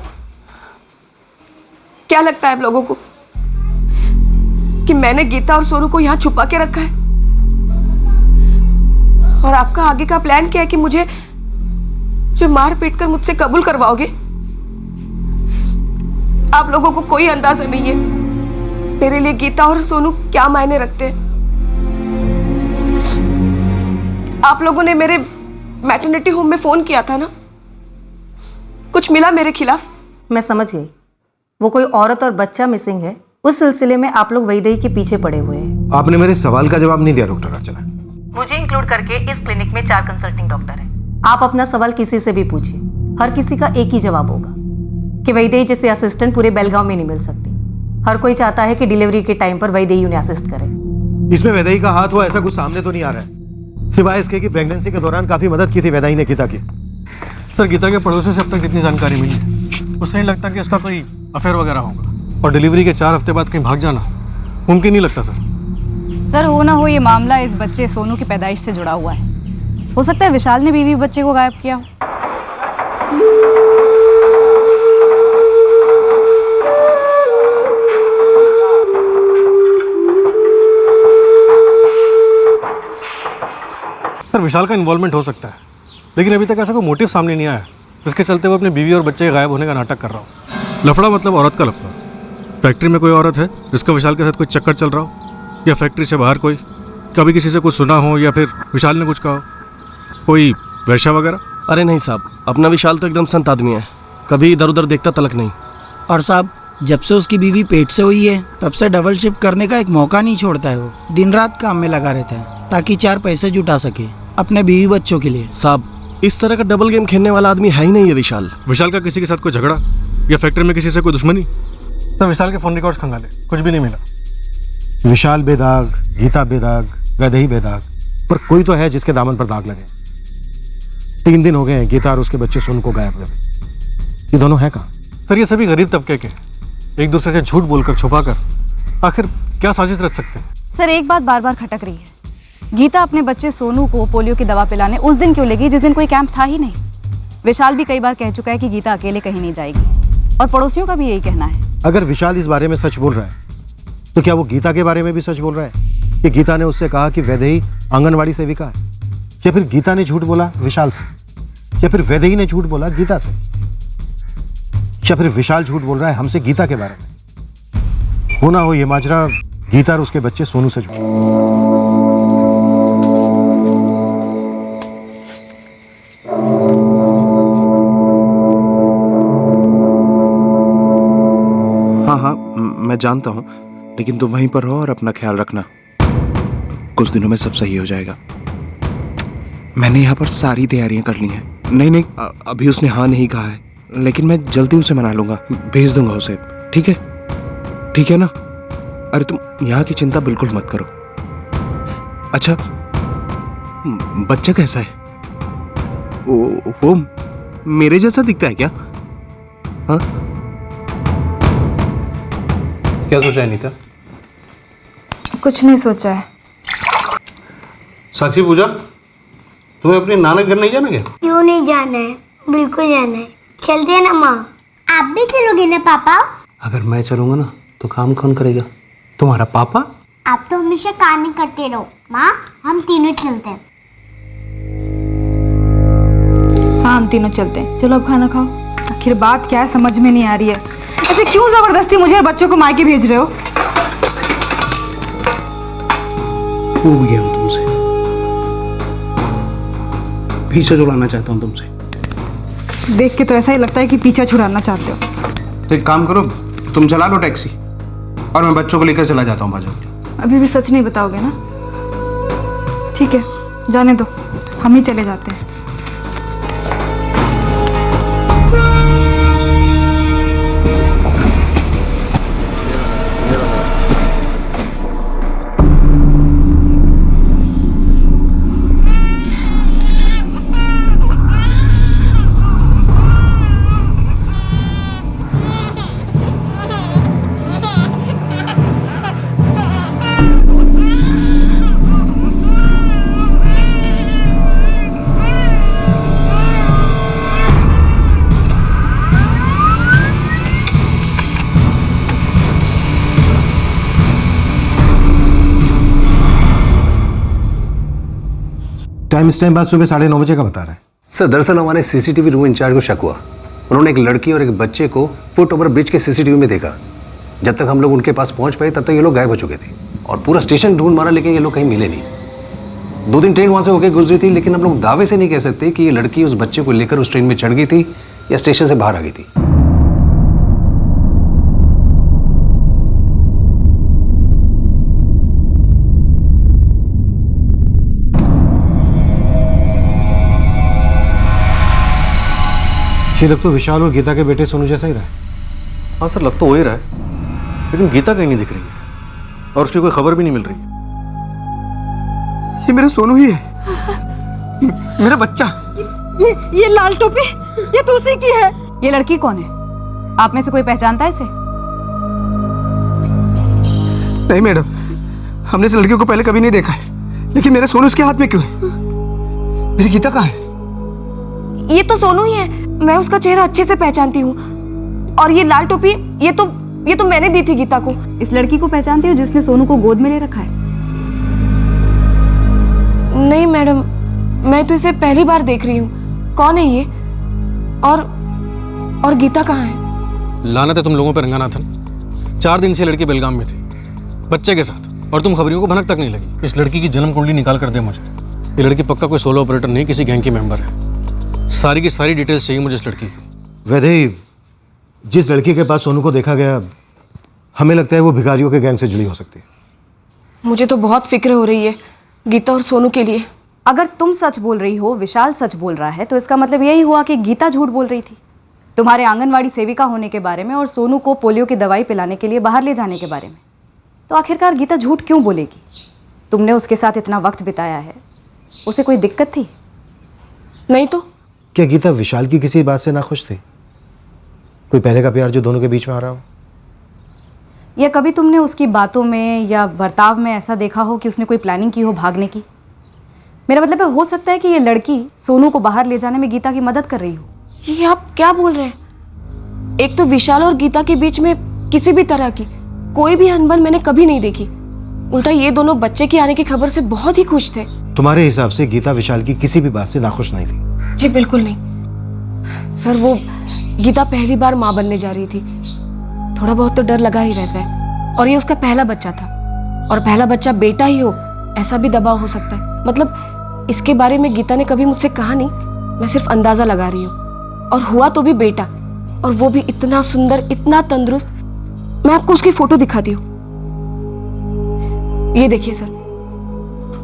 क्या लगता है आप लोगों को कि मैंने गीता और सोनू को यहां छुपा के रखा है? और आपका आगे का प्लान क्या है कि मुझे जो मार पीट कर मुझसे कबूल करवाओगे? आप लोगों को कोई अंदाजा नहीं है मेरे लिए गीता और सोनू क्या मायने रखते हैं। आप लोगों ने मेरे मैटरनिटी होम में फोन किया था ना, कुछ मिला मेरे खिलाफ? मैं समझ गई, वो कोई औरत और बच्चा मिसिंग है, उस सिलसिले में आप लोग वैदेही के पीछे पड़े हुए हैं। आपने मेरे सवाल का जवाब नहीं दिया डॉक्टर अर्चना। मुझे इंक्लूड करके इस क्लिनिक में 4 कंसल्टिंग डॉक्टर हैं। आप अपना सवाल किसी से भी पूछिए, हर किसी का एक ही जवाब होगा कि वैदेही जैसे असिस्टेंट पूरे बेलगांव में नहीं मिल सकती। हर कोई चाहता है कि डिलीवरी के टाइम पर वैदेही उन्हें असिस्ट करे। इसमें वैदेही का हाथ हुआ ऐसा कुछ सामने तो नहीं आ रहा है, सिवाय इसके कि प्रेगनेंसी के दौरान काफी मदद की थी वैदेही ने गीता की। सर गीता के पड़ोसी से अब तक जितनी जानकारी मिली है उससे नहीं लगता कि इसका कोई अफेयर वगैरह होगा, और डिलीवरी के 4 हफ्ते बाद कहीं भाग जाना मुमकिन नहीं लगता सर हो ना हो ये मामला इस बच्चे सोनू की पैदाइश से जुड़ा हुआ है। हो सकता है विशाल ने बीवी बच्चे को गायब किया हो। सर विशाल का इन्वॉल्वमेंट हो सकता है, लेकिन अभी तक ऐसा कोई मोटिव सामने नहीं आया जिसके चलते वो अपनी बीवी और बच्चे के गायब होने का नाटक कर रहा हो। लफड़ा मतलब औरत का लफड़ा। फैक्ट्री में कोई औरत है जिसका विशाल के साथ कोई चक्कर चल रहा हो, या फैक्ट्री से बाहर कोई कभी किसी से कुछ सुना हो, या फिर विशाल ने कुछ कहा हो, कोई वैश्या वगैरह? अरे नहीं साहब, अपना विशाल तो एकदम संत आदमी है, कभी इधर उधर देखता तलक नहीं। और साहब जब से उसकी बीवी पेट से हुई है तब से डबल शिफ्ट करने का एक मौका नहीं छोड़ता है। वो दिन रात काम में लगा रहता है ताकि 4 पैसे जुटा सके अपने बीवी बच्चों के लिए। साहब इस तरह का डबल गेम खेलने वाला आदमी है ही नहीं है विशाल। विशाल का किसी के साथ कोई झगड़ा या फैक्ट्री में किसी से कोई दुश्मनी? सर विशाल के फोन रिकॉर्ड्स खंगाले, कुछ भी नहीं मिला। विशाल बेदाग, गीता बेदाग, वैदेही बेदाग, पर कोई तो है जिसके दामन पर दाग लगे। 3 दिन हो गए हैं गीता और उसके बच्चे सोनू को गायब हुए। ये दोनों है कहाँ? सर ये सभी गरीब तबके के, एक दूसरे से झूठ बोलकर छुपाकर आखिर क्या साजिश रच सकते हैं? सर एक बात बार बार खटक रही है, गीता अपने बच्चे सोनू को पोलियो की दवा पिलाने उस दिन क्यों लगी जिस दिन कोई कैंप था ही नहीं? विशाल भी कई बार कह चुका है कि गीता अकेले कहीं नहीं जाएगी, और पड़ोसियों का भी यही कहना है। अगर विशाल इस बारे में सच बोल रहा है तो क्या वो गीता के बारे में भी सच बोल रहा है कि गीता ने उससे कहा कि वैदेही आंगनवाड़ी सेविका है? या फिर गीता ने झूठ बोला विशाल से? या फिर वैदेही ने झूठ बोला गीता से? या फिर विशाल झूठ बोल रहा है हमसे गीता के बारे में? हो ना हो ये माजरा गीता और उसके बच्चे सोनू से जुड़ा। हाँ, मैं जानता हूँ, लेकिन तुम वहीं पर रहो और अपना ख्याल रखना। कुछ दिनों में सब सही हो जाएगा। मैंने यहाँ पर सारी तैयारियां कर ली हैं। नहीं, अभी उसने हाँ नहीं कहा है, लेकिन मैं जल्दी उसे मना लूंगा, भेज दूंगा उसे। ठीक है? ठीक है ना? अरे तुम यहाँ की चिंता बिल्कुल मत करो। अच्छा, बच्चा कैसा है? वो मेरे जैसा दिखता है क्या? हाँ? क्या सोचा है नीता? कुछ नहीं सोचा है। साक्षी पूजा, तुम्हें अपने नाना घर नहीं जाना क्या? क्यों नहीं जाना है, बिल्कुल जाना है। चलते हैं ना माँ? आप भी चलोगे ना पापा? अगर मैं चलूंगा ना तो काम कौन करेगा? तुम्हारा पापा? आप तो हमेशा काम ही करते रहो। माँ हम तीनों चलते हैं। हाँ हम तीनों चलते हैं। चलो अब खाना खाओ। आखिर बात क्या है समझ में नहीं आ रही है, ऐसे क्यों जबरदस्ती मुझे और बच्चों को मायके भेज रहे हो? ऊब गया हूं तुमसे, पीछे छुड़ाना चाहता हूं तुमसे। देख के तो ऐसा ही लगता है कि पीछा छुड़ाना चाहते हो। तो एक काम करो, तुम चला लो टैक्सी और मैं बच्चों को लेकर चला जाता हूँ बाजार। अभी भी सच नहीं बताओगे ना? ठीक है जाने दो, हम ही चले जाते हैं। टाइम इस टाइम बाद सुबह 9:30 बजे का बता रहा है। सर दरअसल हमारे सीसीटीवी रूम इंचार्ज को शक हुआ। उन्होंने एक लड़की और एक बच्चे को फुट ओवर ब्रिज के सीसीटीवी में देखा। जब तक हम लोग उनके पास पहुंच पाए तब तक ये लोग गायब हो चुके थे और पूरा स्टेशन ढूंढ मारा, लेकिन ये लोग कहीं मिले नहीं। 2 दिन ट्रेन वहां से होकर गुजरी थी, लेकिन हम लोग दावे से नहीं कह सकते कि ये लड़की उस बच्चे को लेकर उस ट्रेन में चढ़ गई थी या स्टेशन से बाहर आ गई थी। ये लग तो विशाल और गीता के बेटे सोनू जैसा ही रहा है। हाँ सर, लग तो हो ही रहा है, लेकिन गीता कहीं नहीं दिख रही है और उसकी कोई खबर भी नहीं मिल रही है। ये मेरा सोनू ही है, मेरा बच्चा। ये लाल टोपी ये तो उसी की है। ये लड़की कौन है? आप में से कोई पहचानता है इसे? नहीं मैडम, हमने इस लड़की को पहले कभी नहीं देखा है, लेकिन मेरे सोनू उसके हाथ में क्यों है? मेरी गीता कहाँ है? ये तो सोनू ही है, मैं उसका चेहरा अच्छे से पहचानती हूँ। और ये लाल टोपी ये तो मैंने दी थी गीता को। इस लड़की को पहचानती हो जिसने सोनू को गोद में ले रखा है? नहीं मैडम, मैं तो इसे पहली बार देख रही हूँ। कौन है ये? और गीता कहाँ है? लानत है तुम लोगों पर रंगानाथन। 4 दिन से लड़की बेलगाम में थी बच्चे के साथ और तुम खबरियों को भनक तक नहीं लगी। इस लड़की की जन्म कुंडली निकाल कर दे मुझे। ये लड़की पक्का कोई सोलो ऑपरेटर नहीं, किसी गैंग की मेंबर है। सारी की सारी डिटेल्स चाहिए मुझे इस लड़की की। वैदेही, जिस लड़की के पास सोनू को देखा गया, हमें लगता है वो भिखारियों के गैंग से जुड़ी हो सकती है। मुझे तो बहुत फिक्र हो रही है गीता और सोनू के लिए। अगर तुम सच बोल रही हो, विशाल सच बोल रहा है, तो इसका मतलब यही हुआ कि गीता झूठ बोल रही थी तुम्हारे आंगनवाड़ी सेविका होने के बारे में और सोनू को पोलियो की दवाई पिलाने के लिए बाहर ले जाने के बारे में। तो आखिरकार गीता झूठ क्यों बोलेगी? तुमने उसके साथ इतना वक्त बिताया है, उसे कोई दिक्कत थी? नहीं तो। क्या गीता विशाल की किसी बात से नाखुश थी? कोई पहले का प्यार जो दोनों के बीच में आ रहा हो? या कभी तुमने उसकी बातों में या बर्ताव में ऐसा देखा हो कि उसने कोई प्लानिंग की हो भागने की? मेरा मतलब है, हो सकता है कि ये लड़की सोनू को बाहर ले जाने में गीता की मदद कर रही हो। ये आप क्या बोल रहे हैं? एक तो विशाल और गीता के बीच में किसी भी तरह की कोई भी अनबन मैंने कभी नहीं देखी। उल्टा ये दोनों बच्चे के आने की खबर से बहुत ही खुश थे। तुम्हारे हिसाब से गीता विशाल की किसी भी बात से नाखुश नहीं थी? जी बिल्कुल नहीं सर। वो गीता पहली बार माँ बनने जा रही थी, थोड़ा बहुत तो डर लगा ही रहता है। और ये उसका पहला बच्चा था, और पहला बच्चा बेटा ही हो ऐसा भी दबाव हो सकता है। मतलब इसके बारे में गीता ने कभी मुझसे कहा नहीं, मैं सिर्फ अंदाजा लगा रही हूँ। और हुआ तो भी बेटा, और वो भी इतना सुंदर, इतना तंदुरुस्त। मैं आपको उसकी फोटो दिखाती हूँ, ये देखिए सर,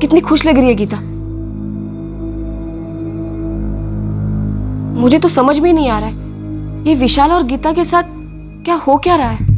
कितनी खुश लग रही है गीता। मुझे तो समझ में नहीं आ रहा है ये विशाल और गीता के साथ क्या हो क्या रहा है।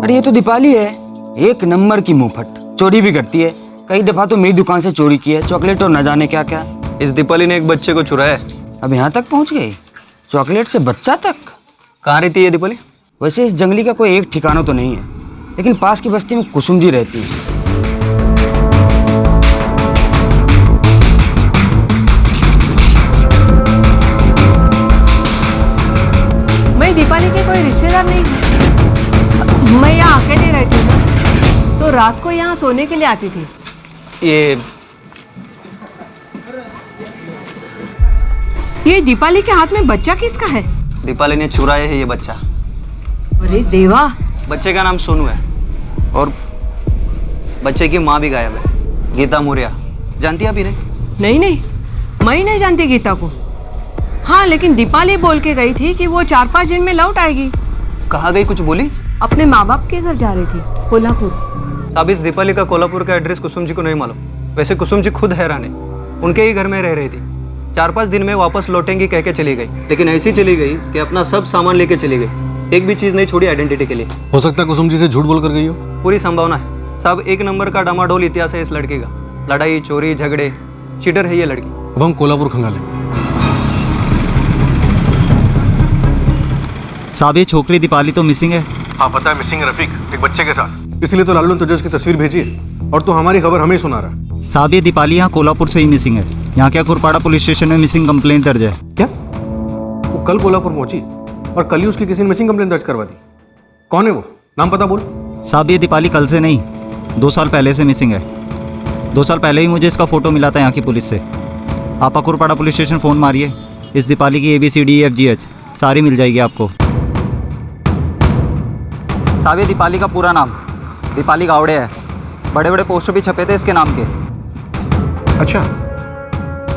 ये तो दीपाली है, एक नंबर की मुंहफट। चोरी भी करती है, कई दफा तो मेरी दुकान से चोरी की है, चॉकलेट और न जाने क्या क्या। इस दीपाली ने एक बच्चे को चुराया। अब यहाँ तक पहुँच गई, चॉकलेट से बच्चा तक। कहाँ रहती है दीपाली? वैसे इस जंगली का कोई एक ठिकाना तो नहीं है, लेकिन पास की बस्ती में कुसुम जी रहती है। मैं दीपाली के कोई रिश्तेदार नहीं हूँ। मैं यहाँ अकेले रहती हूँ, तो रात को यहाँ सोने के लिए आती थी। ये दीपाली के हाथ में बच्चा किसका है? दीपाली ने चुराया है ये बच्चा। अरे देवा! बच्चे का नाम सोनू है और बच्चे की माँ भी गायब है, गीता मौर्य। जानती है आप इन्हें? नहीं, मैं नहीं जानती गीता को। हाँ, लेकिन दीपाली बोल के गई थी कि वो 4-5 दिन में लौट आएगी। कहाँ गई, कुछ बोली? अपने माँ बाप के घर जा रही थी, कोल्हापुर। साहब इस दीपाली का कोल्हापुर का एड्रेस कुसुम जी को नहीं मालूम। वैसे कुसुम जी खुद हैरान है, उनके ही घर में रह रही थी। 4-5 दिन में वापस लौटेंगी कह के चली गई, लेकिन ऐसी चली गई कि अपना सब सामान लेके चली गई, एक भी चीज़ नहीं छोड़ी आइडेंटिटी के लिए। हो सकता है कुसुम जी से झूठ बोल कर गई हो। पूरी संभावना है साहब। 1 नंबर का डामाडोल इतिहास है इस लड़की का, लड़ाई चोरी झगड़े, चीटर है ये लड़की। अब हम कोल्हापुर खंगालेंगे। साहब ये छोकरी दीपाली तो मिसिंग है। हाँ पता है, मिसिंग रफीक एक बच्चे के साथ, इसलिए तो लालू ने तुझे उसकी तस्वीर भेजी है और तू हमारी खबर हमें सुना रहा है। साहब ये दीपाली यहाँ कोल्हापुर से ही मिसिंग है। यहाँ क्या खुरपाड़ा पुलिस स्टेशन में मिसिंग कंप्लेंट दर्ज है। क्या वो कल कोल्हापुर पहुंची और कल ही उसकी किसी ने मिसिंग कंप्लेंट दर्ज करवा दी? कौन है वो, नाम पता बोल। साहब ये दीपाली कल से नहीं 2 साल पहले से मिसिंग है। 2 साल पहले ही मुझे इसका फोटो मिला था यहाँ की पुलिस से। आप अकुरपाड़ा पुलिस स्टेशन फ़ोन मारिए, इस दीपाली की ABCDEFGH सारी मिल जाएगी आपको। साहब ये दीपाली का पूरा नाम दीपाली गावड़े है। बड़े बड़े पोस्टर भी छपे थे इसके नाम के। अच्छा,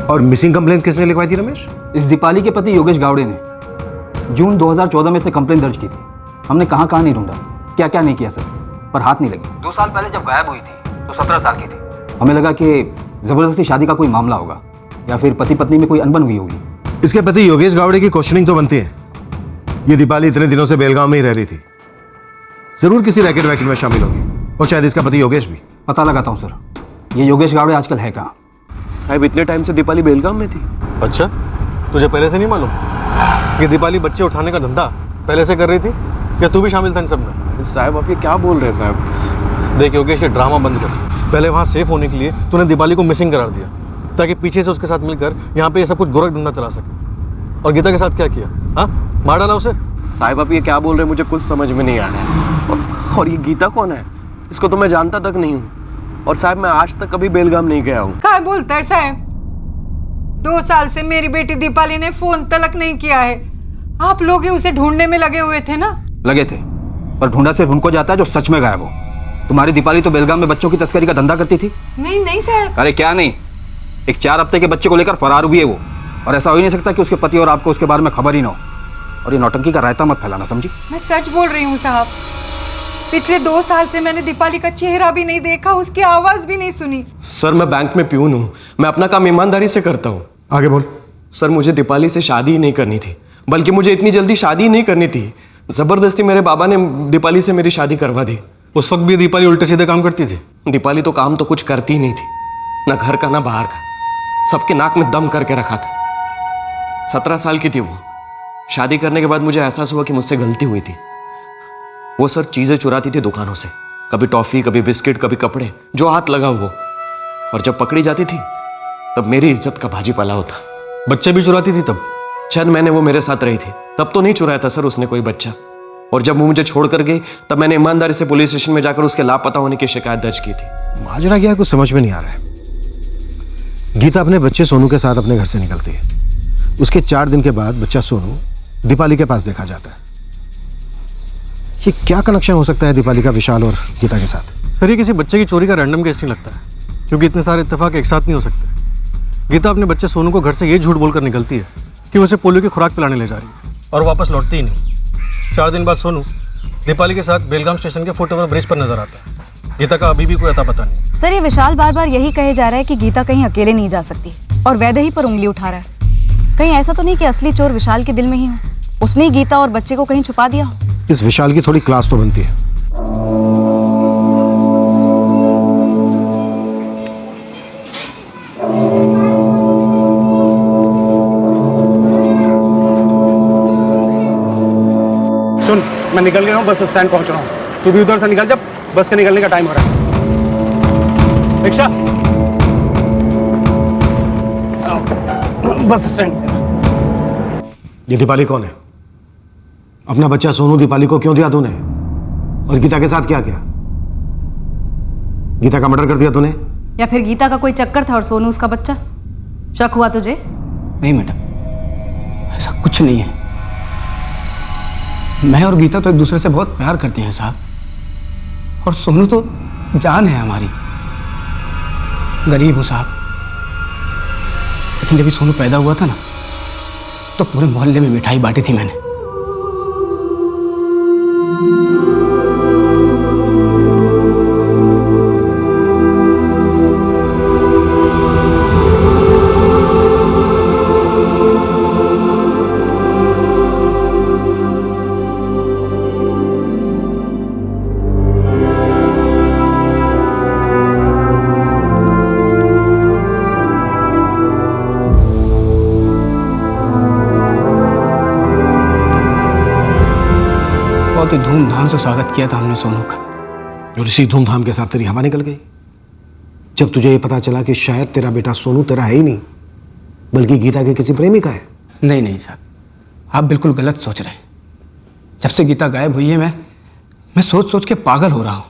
और मिसिंग कंप्लेंट किसने लिखवाई थी रमेश? इस दीपाली के पति योगेश गावड़े ने जून 2014 में इसने कंप्लेंट दर्ज की थी। हमने कहाँ कहाँ नहीं ढूंढा, क्या क्या नहीं किया सर, पर हाथ नहीं लगी। 2 साल पहले जब गायब हुई थी तो 17 साल की थी। हमें लगा कि जबरदस्ती शादी का कोई मामला होगा या फिर पति पत्नी में कोई अनबन हुई होगी। इसके पति योगेश गावड़े की क्वेश्चनिंग तो बनती है। ये दीपाली इतने दिनों से बेलगांव में ही रह रही थी, जरूर किसी रैकेट वैकेट में शामिल होगी, और शायद इसका पति योगेश भी। पता लगाता हूँ सर, ये योगेश गावड़े आजकल है कहाँ? साहब इतने टाइम से दीपाली बेलगाम में थी। अच्छा, तुझे पहले से नहीं मालूम कि दीपाली बच्चे उठाने का धंधा पहले से कर रही थी, या तू भी शामिल था इन सब में? साहब आप ये क्या बोल रहे हैं साहब? देख योगेश, ये ड्रामा बंद कर। पहले वहाँ सेफ होने के लिए तूने दीपाली को मिसिंग करार दिया ताकि पीछे से उसके साथ मिलकर यहाँ पे ये सब कुछ गोरख धंधा चला सके। और गीता के साथ क्या किया? हाँ, मार डाला उसे। साहब आप ये क्या बोल रहे हैं, मुझे कुछ समझ में नहीं आ रहा है। और ये गीता कौन है? इसको तो मैं जानता तक नहीं हूँ, और साहब मैं आज तक कभी बेलगाम नहीं गया हूँ। क्या बोलता है साहब? 2 साल से मेरी बेटी दीपाली ने फोन तलक नहीं किया है। आप लोग ही उसे ढूंढने में लगे हुए थे ना? लगे थे, पर ढूंढा सिर्फ उनको जाता है जो सच में गायब हो। तुम्हारी दीपाली तो बेलगाम में बच्चों की तस्करी का धंधा करती थी। नहीं साहब। अरे क्या नहीं, एक 4 हफ्ते के बच्चे को लेकर फरार हुई है वो, और ऐसा हो ही नहीं सकता कि उसके पति और आपको उसके बारे में खबर ही ना हो। और ये नौटंकी का रायता मत फैलाना, समझी? मैं सच बोल रही हूँ साहब। पिछले 2 साल से मैंने दीपाली का चेहरा भी नहीं देखा, उसकी आवाज भी नहीं सुनी। सर मैं बैंक में प्यून हूँ, मैं अपना काम ईमानदारी से करता हूँ। आगे बोल। सर मुझे दीपाली से शादी ही नहीं करनी थी, बल्कि मुझे इतनी जल्दी शादी ही नहीं करनी थी। जबरदस्ती मेरे बाबा ने दीपाली से मेरी शादी करवा दी। उस वक्त भी दीपाली उल्टे सीधे काम करती थी? दीपाली तो काम तो कुछ करती ही नहीं थी, ना घर का ना बाहर का, सबके नाक में दम करके रखा था। 17 साल की थी वो। शादी करने के बाद मुझे एहसास हुआ कि मुझसे गलती हुई थी। वो सर चीजें चुराती थी दुकानों से, कभी टॉफी, कभी बिस्किट, कभी कपड़े, जो हाथ लगा वो। और जब पकड़ी जाती थी तब मेरी इज्जत का भाजी पाला होता। बच्चे भी चुराती थी तब? चंद महीने वो मेरे साथ रही थी, तब तो नहीं चुराया था सर उसने कोई बच्चा। और जब वो मुझे छोड़ कर गई तब मैंने ईमानदारी से पुलिस स्टेशन में जाकर उसके लापता होने की शिकायत दर्ज की थी। माजरा क्या है, कुछ समझ में नहीं आ रहा है। गीता अपने बच्चे सोनू के साथ अपने घर से निकलती है। उसके 4 दिन के बाद बच्चा सोनू दीपाली के पास देखा जाता है। ये क्या कनेक्शन हो सकता है दीपाली का विशाल और गीता के साथ? सर ये किसी बच्चे की चोरी का रैंडम केस नहीं लगता है, क्योंकि इतने सारे इत्तेफाक एक साथ नहीं हो सकते। गीता अपने बच्चे सोनू को घर से ये झूठ बोलकर निकलती है कि उसे पोलियो की खुराक पिलाने ले जा रही है, और वापस लौटती ही नहीं। 4 दिन बाद सोनू दीपाली के साथ बेलगाम स्टेशन के फुटओवर ब्रिज पर नजर आता है। गीता का अभी भी कोई अता पता नहीं। सर ये विशाल बार बार यही कहे जा रहा है कि गीता कहीं अकेले नहीं जा सकती, और वैदेही पर उंगली उठा रहा है। कहीं ऐसा तो नहीं कि असली चोर विशाल के दिल में ही हो, उसने ही गीता और बच्चे को कहीं छुपा दिया हो? इस विशाल की थोड़ी क्लास तो बनती है। सुन, मैं निकल गया हूँ, बस स्टैंड पहुंच रहा हूँ। तू भी उधर से निकल, जब बस के निकलने का टाइम हो रहा है। Rickshaw, bus stand. ये दीपाली कौन है? अपना बच्चा सोनू दीपाली को क्यों दिया तूने? और गीता के साथ क्या किया? गीता का मर्डर कर दिया तूने? या फिर गीता का कोई चक्कर था और सोनू उसका बच्चा? शक हुआ तुझे? नहीं मैडम, ऐसा कुछ नहीं है। मैं और गीता तो एक दूसरे से बहुत प्यार करते हैं साहब, और सोनू तो जान है हमारी। गरीब हूँ साहब, लेकिन जब ये सोनू पैदा हुआ था ना, तो पूरे मोहल्ले में मिठाई बांटी थी मैंने। पे धूमधाम से स्वागत किया था हमने सोनू का, और इसी धूमधाम के साथ तेरी हवा निकल गई जब तुझे ये पता चला कि शायद तेरा बेटा सोनू तेरा है ही नहीं, बल्कि गीता के किसी प्रेमी का है। नहीं नहीं साहब, आप बिल्कुल गलत सोच रहे हैं। जब से गीता गायब हुई है मैं सोच सोच के पागल हो रहा हूँ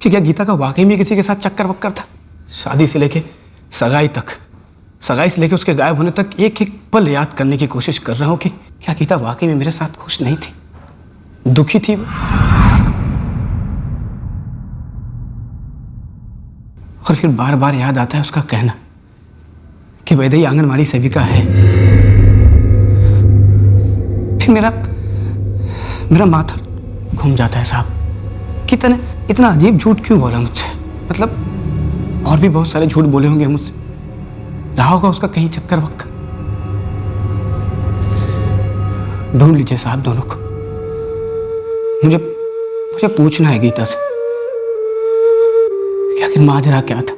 कि क्या गीता का वाकई में किसी के साथ चक्कर वक्कर था। शादी से लेके सगाई तक, सगाई से लेके उसके गायब होने तक एक एक पल याद करने की कोशिश कर रहा हूँ कि क्या गीता वाकई में मेरे साथ खुश नहीं थी, दुखी थी वो। और फिर बार बार याद आता है उसका कहना कि वैदेही आंगनवाड़ी सेविका है। फिर मेरा माथा घूम जाता है साहब कि तने इतना अजीब झूठ क्यों बोला मुझसे। मतलब और भी बहुत सारे झूठ बोले होंगे मुझसे, रहा होगा उसका कहीं चक्कर वक्कर। ढूंढ लीजिए साहब दोनों को। मुझे पूछना है गीता से कि आखिर माजरा क्या था,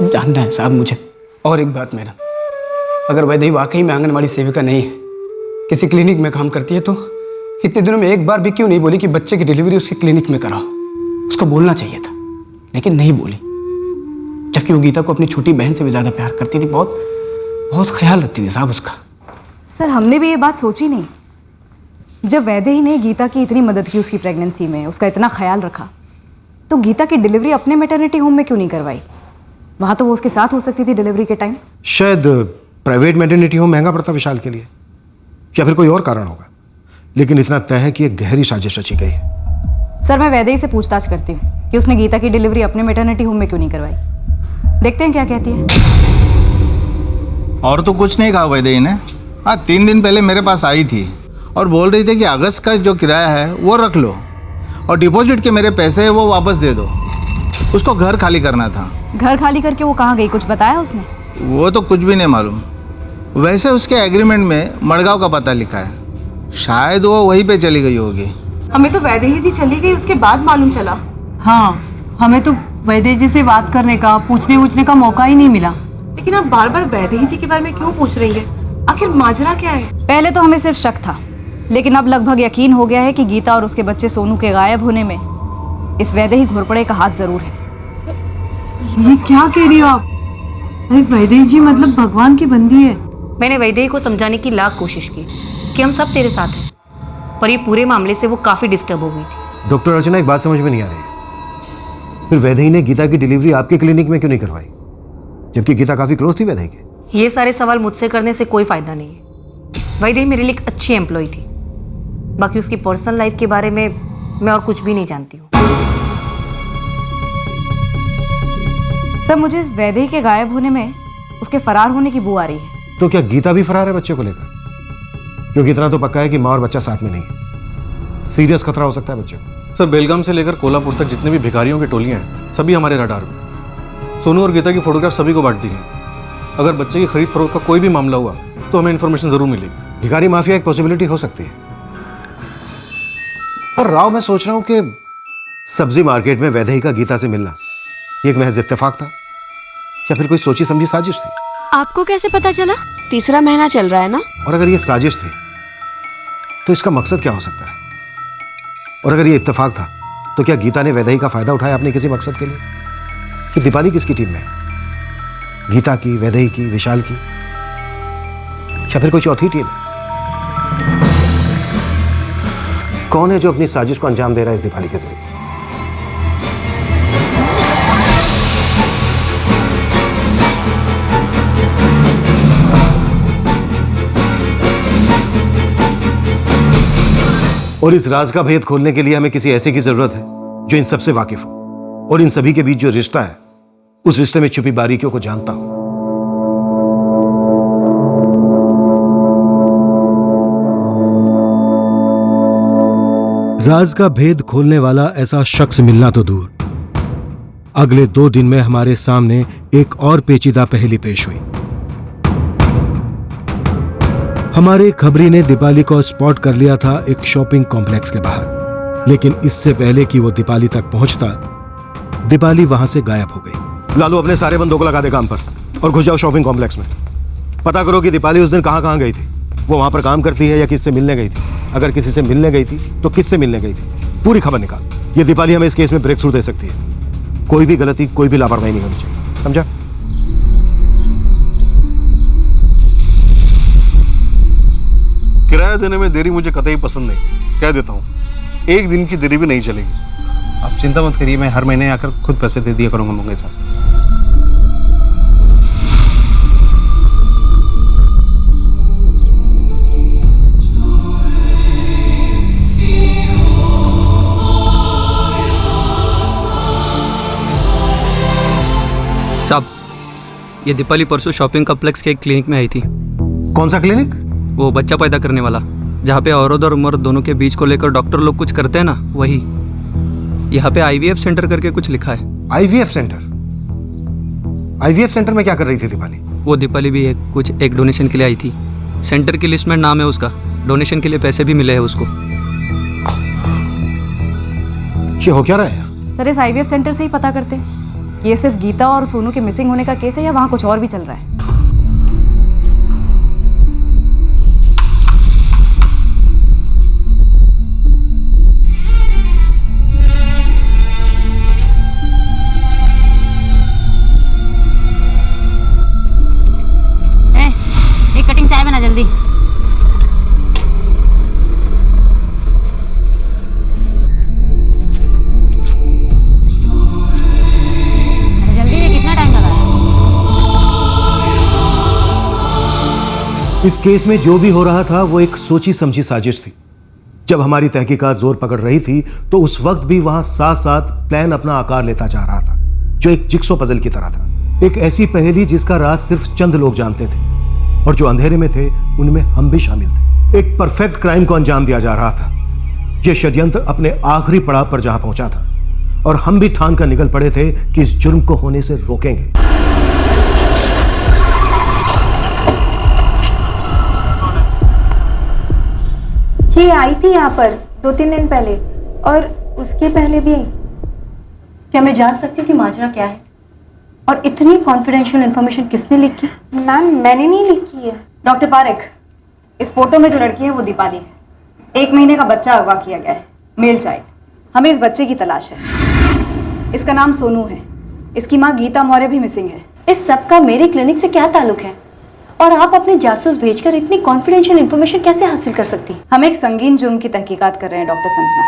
जानना है साहब मुझे। और एक बात मैडम, अगर वैदेही वाकई में आंगनवाड़ी सेविका नहीं है, किसी क्लिनिक में काम करती है, तो इतने दिनों में एक बार भी क्यों नहीं बोली कि बच्चे की डिलीवरी उसकी क्लिनिक में कराओ। उसको बोलना चाहिए था, लेकिन नहीं बोली, जबकि वो गीता को अपनी छोटी बहन से भी ज़्यादा प्यार करती थी, बहुत ख्याल रखती थी साहब उसका। सर हमने भी ये बात सोची नहीं। जब वैदेही ने गीता की इतनी मदद की उसकी प्रेगनेंसी में, उसका इतना ख्याल रखा, तो गीता की डिलीवरी अपने मैटरनिटी होम में क्यों नहीं करवाई? वहाँ तो वो उसके साथ हो सकती थी डिलीवरी के टाइम। शायद प्राइवेट मैटरनिटी होम महंगा पड़ता विशाल के लिए, या फिर कोई और कारण होगा, लेकिन इतना तय है कि एक गहरी साजिश रची गई है। सर मैं वैदेही से पूछताछ करती हूँ कि उसने गीता की डिलीवरी अपने मैटरनिटी होम में क्यों नहीं करवाई। देखते हैं क्या कहती है। और तो कुछ नहीं कहा वैदेही ने। हाँ 3 दिन पहले मेरे पास आई थी और बोल रही थी कि अगस्त का जो किराया है वो रख लो और डिपॉजिट के मेरे पैसे वो वापस दे दो। उसको घर खाली करना था। घर खाली करके वो कहाँ गई, कुछ बताया उसने? वो तो कुछ भी नहीं मालूम। वैसे उसके एग्रीमेंट में मड़गांव का पता लिखा है, शायद वो वहीं पे चली गई होगी। हमें तो वैदेही जी चली गई उसके बाद मालूम चला। हाँ, हमें तो वैदेही जी से बात करने का, पूछने का मौका ही नहीं मिला। लेकिन आप बार बार वैदेही जी के बारे में क्यों पूछ रही है? आखिर माजरा क्या है? पहले तो हमें सिर्फ शक था, लेकिन अब लगभग यकीन हो गया है कि गीता और उसके बच्चे सोनू के गायब होने में इस वैदेही घोरपड़े का हाथ जरूर है। ये क्या कह रही हो आप? अरे वैदेही जी मतलब भगवान की बंदी है। मैंने वैदेही को समझाने की लाख कोशिश की कि हम सब तेरे साथ हैं, पर ये पूरे मामले से वो काफी डिस्टर्ब हो गई थी। डॉक्टर अर्चना, एक बात समझ में नहीं आ रही, फिर वैदेही ने गीता की डिलीवरी आपके क्लिनिक में क्यों नहीं करवाई, जबकि गीता काफी क्लोज थी वैदेही के? ये सारे सवाल मुझसे करने से कोई फायदा नहीं है। वैदेही मेरे लिए एक अच्छी एम्प्लॉय थी, बाकी उसकी पर्सनल लाइफ के बारे में मैं और कुछ भी नहीं जानती हूँ। सर मुझे इस वैदेही के गायब होने में उसके फरार होने की बू आ रही है। तो क्या गीता भी फरार है बच्चे को लेकर? क्योंकि इतना तो पक्का है कि माँ और बच्चा साथ में नहीं है। सीरियस खतरा हो सकता है बच्चे को। सर बेलगाम से लेकर कोल्हापुर तक जितने भी भिखारियों की टोलियां हैं सभी हमारे रडार में। सोनू और गीता की फोटोग्राफ सभी को बांट दी गई। अगर बच्चे की खरीद फरोख्त का कोई भी मामला हुआ तो हमें इन्फॉर्मेशन जरूर मिलेगी। भिखारी माफिया एक पॉसिबिलिटी हो सकती है। और राव, मैं सोच रहा हूं कि सब्जी मार्केट में वैदेही का गीता से मिलना ये एक महज इत्तेफाक था या फिर कोई सोची समझी साजिश थी? आपको कैसे पता चला? 3रा महीना चल रहा है ना। और अगर ये साजिश थी तो इसका मकसद क्या हो सकता है? और अगर ये इत्तेफाक था तो क्या गीता ने वैदेही का फायदा उठाया अपने किसी मकसद के लिए? कि दीपाली किसकी टीम में है? गीता की, वैदेही की, विशाल की, या फिर कोई चौथी टीम? कौन है जो अपनी साजिश को अंजाम दे रहा है इस दीपाली के जरिए? और इस राज का भेद खोलने के लिए हमें किसी ऐसे की जरूरत है जो इन सबसे वाकिफ हो और इन सभी के बीच जो रिश्ता है उस रिश्ते में छुपी बारीकियों को जानता हो। राज का भेद खोलने वाला ऐसा शख्स मिलना तो दूर, अगले 2 दिन में हमारे सामने एक और पेचीदा पहेली पेश हुई। हमारे खबरी ने दीपाली को स्पॉट कर लिया था एक शॉपिंग कॉम्प्लेक्स के बाहर, लेकिन इससे पहले कि वो दीपाली तक पहुंचता, दीपाली वहां से गायब हो गई। लालू, अपने सारे बंदों को लगा दे काम पर और घुस जाओ शॉपिंग कॉम्प्लेक्स में। पता करो कि दीपाली उस दिन कहां गई थी वो वहां पर काम करती है या किससे मिलने गई थी? अगर किसी से मिलने गई थी तो किससे मिलने गई थी? पूरी खबर निकाल। ये दीपाली हमें इस केस में ब्रेक थ्रू दे सकती है। कोई भी गलती, कोई भी लापरवाही नहीं होनी चाहिए, समझा? किराया देने में देरी मुझे कतई पसंद नहीं, कह देता हूँ। एक दिन की देरी भी नहीं चलेगी। आप चिंता मत करिए, मैं हर महीने आकर खुद पैसे दे दिया करूंगा मंगे साहब। साहब, ये दीपाली परसों शॉपिंग कॉम्प्लेक्स के एक क्लिनिक में आई थी। कौन सा क्लिनिक? वो बच्चा पैदा करने वाला, जहाँ पे औरत और मर्द दोनों के बीच को लेकर डॉक्टर लोग कुछ करते हैं ना, वही। यहाँ पे IVF सेंटर करके कुछ लिखा है। IVF centre? IVF सेंटर में क्या कर रही थी दीपाली? वो दीपाली भी एक डोनेशन के लिए आई थी। सेंटर की लिस्ट में नाम है उसका। डोनेशन के लिए पैसे भी मिले हैं उसको। ये हो क्या रहा है? सर, इस IVF सेंटर से ही पता करते हैं। ये सिर्फ गीता और सोनू के मिसिंग होने का केस है या वहाँ कुछ और भी चल रहा है? एक कटिंग चाय बना जल्दी। इस केस में जो भी हो रहा था वो एक सोची समझी साजिश थी। जब हमारी तहकीकात जोर पकड़ रही थी तो उस वक्त भी वहां साथ साथ प्लान अपना आकार लेता जा रहा था, जो एक जिक्सो पजल की तरह था। एक ऐसी पहेली जिसका राज सिर्फ चंद लोग जानते थे और जो अंधेरे में थे उनमें हम भी शामिल थे। एक परफेक्ट क्राइम को अंजाम दिया जा रहा था। यह षड्यंत्र अपने आखिरी पड़ाव पर जहां पहुंचा था और हम भी ठान कर निकल पड़े थे कि इस जुर्म को होने से रोकेंगे। ये आई थी यहाँ पर 2-3 दिन पहले और उसके पहले भी आई। क्या मैं जान सकती हूँ कि माजरा क्या है और इतनी कॉन्फिडेंशियल इंफॉर्मेशन किसने लिखी? मैम, मैंने नहीं लिखी है। डॉक्टर पारेख, इस फोटो में जो लड़की है वो दीपाली है। 1 महीने का बच्चा अगवा किया गया है, मेल चाइल्ड। हमें इस बच्चे की तलाश है। इसका नाम सोनू है। इसकी माँ गीता मौर्य भी मिसिंग है। इस सब का मेरे क्लिनिक से क्या ताल्लुक है और आप अपने जासूस भेजकर इतनी कॉन्फिडेंशियल इंफॉर्मेशन कैसे हासिल कर सकती हैं? हम एक संगीन जुर्म की तहकीकात कर रहे हैं डॉक्टर संजना।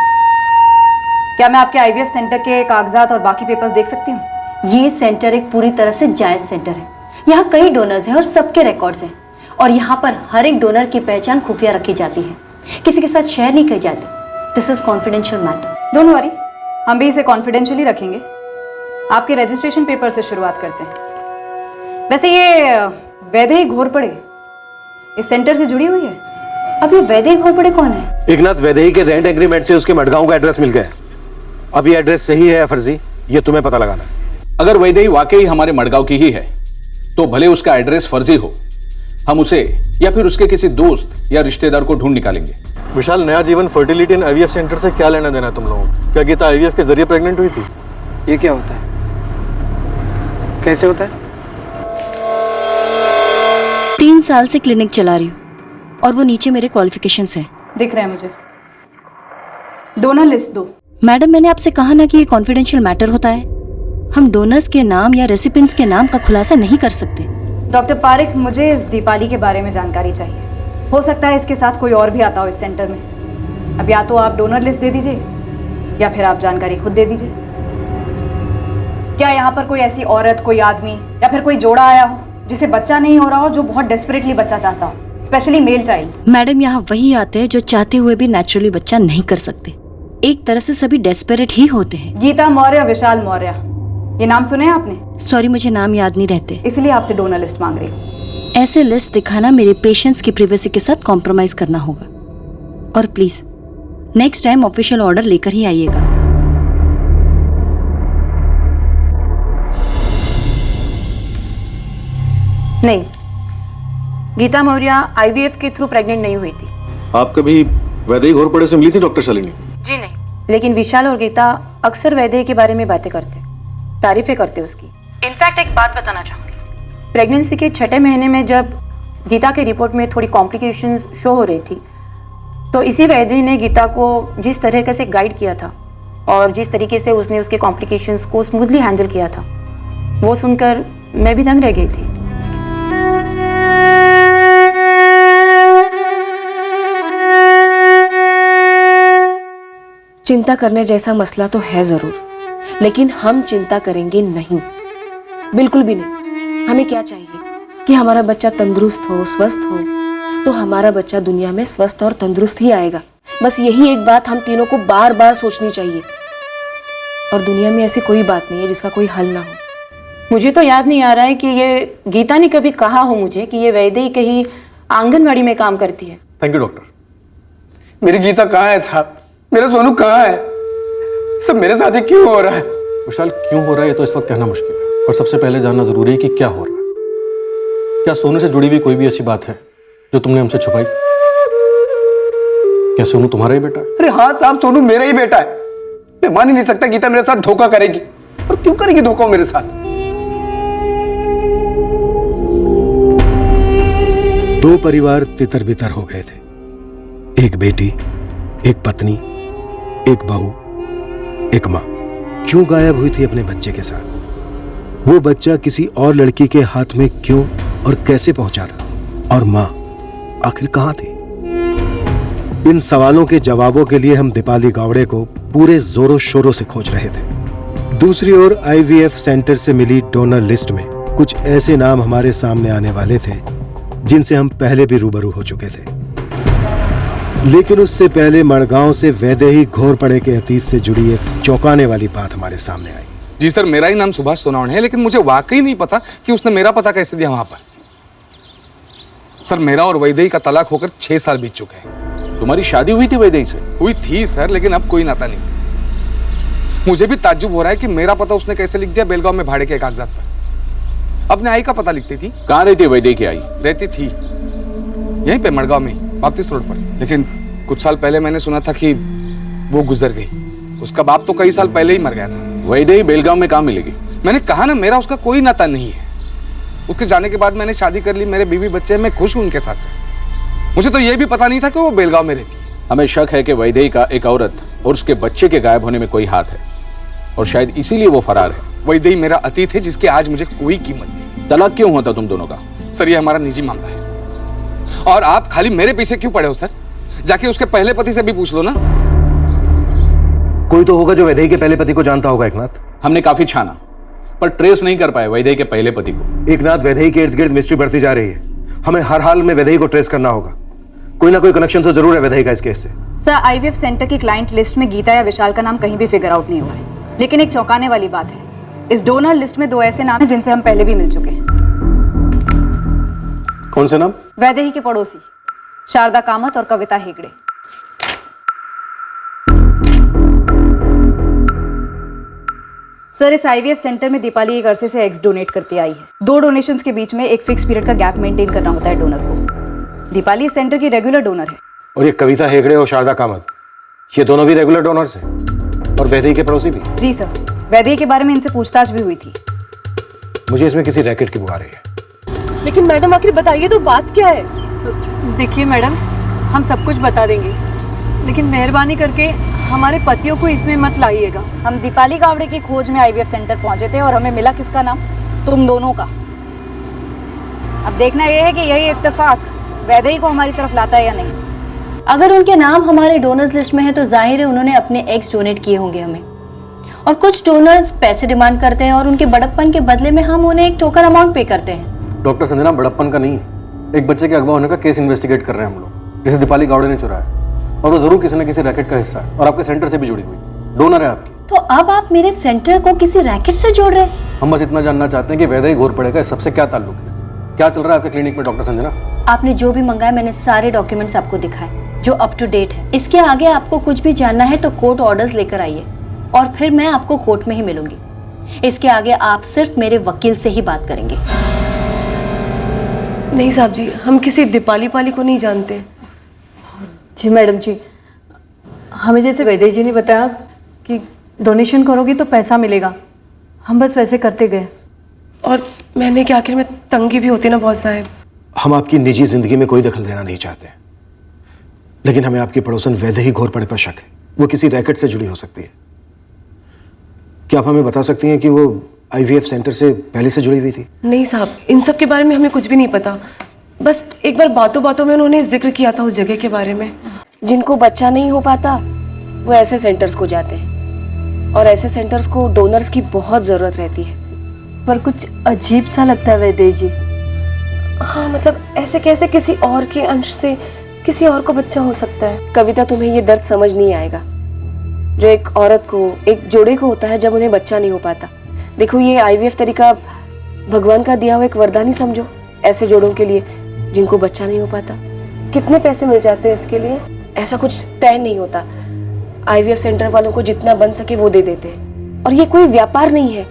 क्या मैं आपके IVF सेंटर के कागजात और बाकी पेपर्स देख सकती हूँ? ये सेंटर एक पूरी तरह से जायज सेंटर है। यहाँ कई डोनर्स हैं और सबके रिकॉर्ड्स हैं और यहाँ पर हर एक डोनर की पहचान खुफिया रखी जाती है, किसी के साथ शेयर नहीं की जाती। This is confidential matter. Don't worry, हम भी इसे कॉन्फिडेंशियली रखेंगे। आपके रजिस्ट्रेशन पेपर से शुरुआत करते हैं। वैसे ये वैदेही घोरपड़े इस सेंटर से जुड़ी हुई है? अब ये वैदेही घोरपड़े कौन है? एकनाथ वैदेही के रेंट एग्रीमेंट से उसके मडगांव का एड्रेस मिल गया। अब ये एड्रेस सही है या फर्जी, ये तुम्हें पता लगाना है। अगर वैदेही वाकई हमारे मडगांव की ही है तो भले उसका एड्रेस फर्जी हो, हम उसे या फिर उसके किसी दोस्त या रिश्तेदार को ढूंढ निकालेंगे। विशाल, नया जीवन फर्टिलिटी एंड IVF सेंटर से क्या लेना देना तुम लोगों को? क्या गीता IVF के जरिए प्रेग्नेंट हुई थी? ये क्या होता है? कैसे होता है? 3 साल से क्लिनिक चला रही हूँ और वो नीचे मेरे क्वालिफिकेशंस हैं। दिख रहा है मुझे। डोनर लिस्ट दो। मैडम, मैंने आपसे कहा ना कि ये कॉन्फिडेंशियल मैटर होता है। हम डोनर्स के नाम या रेसिपिएंट्स के नाम का खुलासा नहीं कर सकते। डॉक्टर पारेख, मुझे इस दीपाली के बारे में जानकारी चाहिए। हो सकता है इसके साथ कोई और भी आता हो इस सेंटर में। अब या तो आप डोनर लिस्ट दे दीजिए या फिर आप जानकारी खुद दे दीजिए। क्या यहाँ पर कोई ऐसी औरत, कोई आदमी या फिर कोई जोड़ा आया हो जिसे बच्चा नहीं हो रहा हो, जो बहुत डेस्परेटली बच्चा चाहता हो, स्पेशली मेल चाइल्ड? मैडम, यहाँ वही आते हैं जो चाहते हुए भी नेचुरली बच्चा नहीं कर सकते। एक तरह से सभी डेस्परेट ही होते हैं। गीता मौर्य, विशाल मौर्य, ये नाम सुने हैं आपने? सॉरी, मुझे नाम याद नहीं रहते, इसलिए आपसे डोनर लिस्ट मांग रही हूँ। ऐसे लिस्ट दिखाना मेरे पेशेंट्स की प्राइवेसी के साथ कॉम्प्रोमाइज करना होगा। और please next time official order लेकर ही आइएगा। नहीं, गीता मौर्य IVF के थ्रू प्रेग्नेंट नहीं हुई थी। आप कभी वैदेही घोरपड़े से मिली थी डॉक्टर शालिनी? जी नहीं, लेकिन विशाल और गीता अक्सर वैदेही के बारे में बातें करते, तारीफें करते उसकी। इनफैक्ट एक बात बताना चाहूंगी, प्रेगनेंसी के 6ठे महीने में जब गीता के रिपोर्ट में थोड़ी कॉम्प्लिकेशंस शो हो रही थी, तो इसी वैद्य ने गीता को जिस तरह से गाइड किया था और जिस तरीके से उसने उसके कॉम्प्लिकेशंस को स्मूथली हैंडल किया था, वो सुनकर मैं भी दंग रह गई थी। चिंता करने जैसा मसला तो है जरूर, लेकिन हम चिंता करेंगे नहीं, बिल्कुल भी नहीं। हमें क्या चाहिए कि हमारा बच्चा तंदुरुस्त हो, स्वस्थ हो, तो हमारा बच्चा दुनिया में स्वस्थ और तंदुरुस्त ही आएगा। बस यही एक बात हम तीनों को बार बार सोचनी चाहिए। और दुनिया में ऐसी कोई बात नहीं है जिसका कोई हल ना हो। मुझे तो याद नहीं आ रहा है कि ये गीता ने कभी कहा हो मुझे कि ये वैदेही कहीं आंगनवाड़ी में काम करती है। Thank you doctor. मेरी गीता कहाँ है साहब? मेरा सोनू कहाँ है? सब मेरे साथ ही क्यों हो रहा है? विशाल, क्यों हो रहा है ये तो इस वक्त कहना मुश्किल है, पर सबसे पहले जानना जरूरी है कि क्या हो रहा है। क्या सोनू से जुड़ी हुई कोई भी ऐसी बात है जो तुमने हमसे छुपाई? क्या सोनू तुम्हारा ही बेटा है? अरे हाँ साहब, सोनू मेरा ही बेटा है। मैं मान ही नहीं सकता गीता मेरे साथ धोखा करेगी। और क्यों करेगी धोखा मेरे साथ? दो परिवार तितर बितर हो गए थे। एक बेटी, एक पत्नी, एक बहू, एक मां। क्यों गायब हुई थी अपने बच्चे के साथ? वो बच्चा किसी और लड़की के हाथ में क्यों और कैसे पहुंचा था? और मां आखिर कहां थी? इन सवालों के जवाबों के लिए हम दीपाली गावड़े को पूरे जोरों शोरों से खोज रहे थे। दूसरी ओर आईवीएफ सेंटर से मिली डोनर लिस्ट में कुछ ऐसे नाम हमारे सामने आने वाले थे जिनसे हम पहले भी रूबरू हो चुके थे। लेकिन उससे पहले मड़गांव से वैदेही घोरपड़े के अतीत से जुड़ी एक चौंकाने वाली बात हमारे सामने आई। जी सर, मेरा ही नाम सुभाष सोनावणे है, लेकिन मुझे वाकई नहीं पता कि उसने मेरा पता कैसे दिया वहां पर। सर, मेरा और वैदेही का तलाक होकर 6 साल बीत चुके हैं। तुम्हारी शादी हुई थी वैदेही से? हुई थी सर, लेकिन अब कोई नाता नहीं। मुझे भी ताज्जुब हो रहा है कि मेरा पता उसने कैसे लिख दिया बेलगांव में भाड़े के कागजात पर। अपने आई का पता लिखती थी। कहाँ रहती है वैदेही की आई? रहती थी यहीं पे मड़गांव में, बाप्तिस्ट रोड पर। लेकिन कुछ साल पहले मैंने सुना था कि वो गुजर गई। उसका बाप तो कई साल पहले ही मर गया था। वैदेही बेलगांव में कहाँ मिलेगी? मैंने कहा ना, मेरा उसका कोई नाता नहीं है। उसके जाने के बाद मैंने शादी कर ली, मेरे बीवी बच्चे, मैं खुश हूं उनके साथ से। मुझे तो ये भी पता नहीं था कि वो बेलगांव में रहती है। हमें शक है कि वैदेही का एक औरत और उसके बच्चे के गायब होने में कोई हाथ है, और शायद इसीलिए वो फरार है। वैदेही मेरा अतीत है जिसकी आज मुझे कोई कीमत नहीं। तलाक क्यों होता तुम दोनों का? सर, ये हमारा निजी मामला है। और आप खाली मेरे पीछे क्यों पड़े हो सर? जाके उसके पहले पति से भी पूछ लो ना। कोई तो होगा जो वैदेही के पहले पति को जानता होगा एकनाथ। हमने काफी छाना पर ट्रेस नहीं कर पाए वैदेही के पहले पति को। एकनाथ, वैदेही के इर्द गिर्द मिस्ट्री बढ़ती जा रही है। हमें हर हाल में वैदेही को ट्रेस करना होगा। कोई ना कोई कनेक्शन तो जरूर है वैदेही का इस केस से। सर, आईवीएफ सेंटर की क्लाइंट लिस्ट में गीता या विशाल का नाम कहीं भी फिगर आउट नहीं हुआ है। लेकिन एक चौंकाने वाली बात है, इस डोनर लिस्ट में 2 ऐसे नाम हैं जिनसे हम पहले भी मिल चुके हैं। कौन से नाम? वैदेही के पड़ोसी शारदा कामत और कविता हेगड़े। सर, इस आईवीएफ सेंटर में दीपाली एक अरसे से एग्स डोनेट करती आई है। 2 डोनेशंस के बीच में एक फिक्स पीरियड का गैप मेंटेन करना होता है डोनर को। दीपाली इस सेंटर की रेगुलर डोनर है। और ये कविता हेगड़े और शारदा कामत, ये दोनों भी रेगुलर डोनर्स हैं और वैदेही के पड़ोसी भी। जी सर, वैदेही के बारे में इनसे पूछताछ भी हुई थी। मुझे इसमें किसी रैकेट की बुआ रही है। लेकिन मैडम, आखिर बताइए तो बात क्या है? देखिए मैडम, हम सब कुछ बता देंगे, लेकिन मेहरबानी करके हमारे पतियों को इसमें मत लाइएगा। हम दीपाली गावड़े की खोज में आईवीएफ सेंटर पहुंचे थे और हमें मिला किसका नाम? तुम दोनों का। अब देखना यह है कि यही इत्तेफाक वैदेही को हमारी तरफ लाता है या नहीं। अगर उनके नाम हमारे डोनर्स लिस्ट में है तो जाहिर है उन्होंने अपने एग्स डोनेट किए होंगे हमें। और कुछ डोनर्स पैसे डिमांड करते हैं और उनके बड़प्पन के बदले में हम उन्हें एक टोकन अमाउंट पे करते हैं। डॉक्टर संजना, बड़प्पन का नहीं है, एक बच्चे के अगवा होने का केस इन्वेस्टिगेट कर रहे हैं हम लोग, जिसे दीपाली गावड़े ने चुराया, और वो जरूर किसी न किसी रैकेट का हिस्सा है और आपके सेंटर से भी जुड़ी हुई डोनर है आपकी। तो अब आप मेरे सेंटर को किसी रैकेट से जोड़ रहे हैं? हम बस इतना जानना चाहते हैं कि वैदेही घोरपड़े का इस सबसे क्या ताल्लुक है? क्या चल रहा है आपके क्लिनिक में डॉक्टर संजना? आपने जो भी मंगाया मैंने सारे डॉक्यूमेंट्स आपको दिखाए जो अप टू डेट है। इसके आगे आपको कुछ भी जानना है तो कोर्ट ऑर्डर्स लेकर आइए और फिर मैं आपको कोर्ट में ही मिलूंगी। इसके आगे आप सिर्फ मेरे वकील से ही बात करेंगे। नहीं साहब जी, हम किसी दीपाली पाली को नहीं जानते। जी मैडम जी, हमें जैसे वैदेही जी ने बताया कि डोनेशन करोगी तो पैसा मिलेगा, हम बस वैसे करते गए। और मैंने कि आखिर में तंगी भी होती ना बहुत साहब, हम आपकी निजी जिंदगी में कोई दखल देना नहीं चाहते, लेकिन हमें आपकी पड़ोसन वैदेही घोरपड़े पर शक है। वो किसी रैकेट से जुड़ी हो सकती है। क्या आप हमें बता सकती हैं कि वो IVF सेंटर से पहले से जुड़ी हुई थी? नहीं साहब, इन सब के बारे में हमें कुछ भी नहीं पता। बस एक बार बातों बातों में उन्होंने जिक्र किया था उस जगह के बारे में। जिनको बच्चा नहीं हो पाता वो ऐसे सेंटर्स को जाते हैं, और ऐसे सेंटर्स को डोनर्स की बहुत ज़रूरत रहती है। पर कुछ अजीब सा लगता है वैदेही जी। हाँ मतलब ऐसे कैसे किसी और के अंश से किसी और को बच्चा हो सकता है? कविता, तुम्हें ये दर्द समझ नहीं आएगा जो एक औरत को, एक जोड़े को होता है जब उन्हें बच्चा नहीं हो पाता। देखो, ये IVF तरीका भगवान का दिया हुआ एक वरदान ही समझो ऐसे जोड़ों के लिए जिनको बच्चा नहीं हो पाता। कितने पैसे मिल जाते हैं इसके लिए? ऐसा कुछ तय नहीं होता। IVF सेंटर वालों को जितना बन सके वो दे देते हैं, और ये कोई व्यापार नहीं है।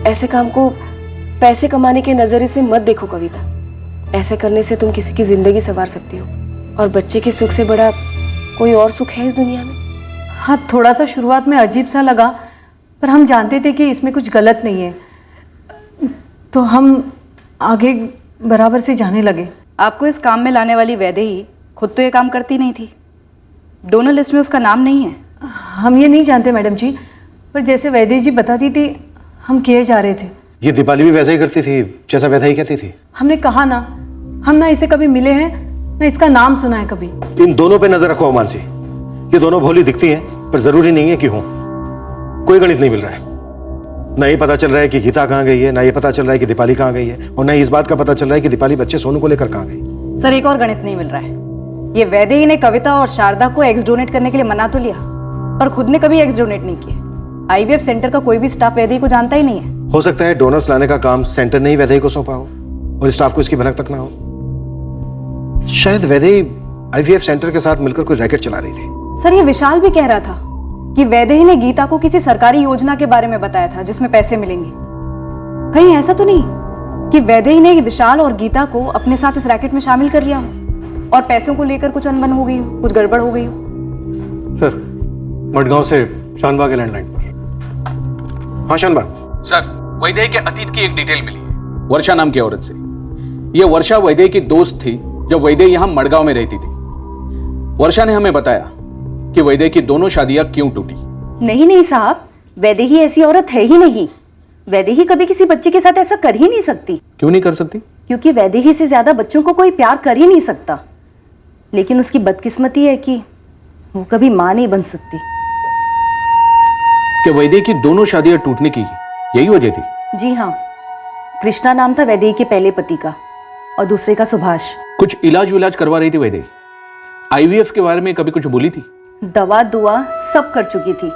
ऐसे काम को पैसे कमाने के नजरिए से मत देखो कविता। ऐसे करने से तुम किसी की जिंदगी संवार सकती हो, और बच्चे के सुख से बड़ा कोई और सुख है इस दुनिया में? हाँ, थोड़ा सा शुरुआत में अजीब सा लगा, पर हम जानते थे कि इसमें कुछ गलत नहीं है, तो हम आगे बराबर से जाने लगे। आपको इस काम में लाने वाली वैदेही खुद तो ये काम करती नहीं थी, डोनर लिस्ट में उसका नाम नहीं है। हम ये नहीं जानते मैडम जी, पर जैसे वैदेही जी बताती थी हम किए जा रहे थे। ये दीपाली भी वैसे ही करती थी जैसा वैदेही कहती थी। हमने कहा ना, हम ना इसे कभी मिले हैं ना इसका नाम सुना है कभी। इन दोनों पे नजर रखो मानसी। ये दोनों भोली दिखती हैं, पर जरूरी नहीं है कि हों। कोई गणित नहीं मिल रहा है। ना ये पता चल रहा है कि गीता कहाँ गई है, ना ये पता चल रहा है कि दीपाली कहाँ गई है, और ना इस बात का पता चल रहा है कि दीपाली बच्चे सोनू को लेकर कहाँ गई। सर, एक और गणित नहीं मिल रहा है। ये वैदेही ने कविता और शारदा को एग्स डोनेट करने के लिए मना तो लिया, पर खुद ने कभी एग्स डोनेट नहीं किए। IVF सेंटर का कोई भी स्टाफ वैदेही को जानता ही नहीं है। हो सकता है डोनर्स लाने का काम सेंटर ने ही वैदेही को सौंपा हो, और स्टाफ को इसकी भनक तक ना हो। शायद वैदेही IVF सेंटर के साथ मिलकर कोई रैकेट चला रही थी। सर, ये विशाल भी कह रहा था कि वैदेही ने गीता को किसी सरकारी योजना के बारे में बताया था जिसमें पैसे मिलेंगे। कहीं ऐसा तो नहीं कि वैदेही ने विशाल और गीता को अपने साथ इस रैकेट में शामिल कर लिया हो और पैसों को लेकर कुछ अनबन हो गई हो, कुछ गड़बड़ हो गई हो? सर, मडगांव से शानबाग लैंडलाइन पर। हाँ शानबाग। सर, वैदेही के अतीत की एक डिटेल मिली है, वर्षा नाम की औरत से। यह वर्षा वैदेही की दोस्त थी जब वैदेही यहां मडगांव में रहती थी। वर्षा ने हमें बताया कि वैदेही की दोनों शादियां क्यों टूटी। नहीं साहब, वैदेही ऐसी औरत है ही नहीं। वैदेही कभी किसी बच्चे के साथ ऐसा कर ही नहीं सकती। क्यों नहीं कर सकती? क्योंकि वैदेही से ज्यादा बच्चों को कोई प्यार कर ही नहीं सकता। लेकिन उसकी बदकिस्मती है कि वो कभी मां नहीं बन सकती। कि वैदेही की दोनों शादियां टूटने की यही वजह थी? जी हाँ, कृष्णा नाम था वैदेही के पहले पति का, और दूसरे का सुभाष। कुछ इलाज विलाज करवा रही थी वैदेही? IVF के बारे में कभी कुछ बोली थी? दवा दुआ सब कर चुकी थी,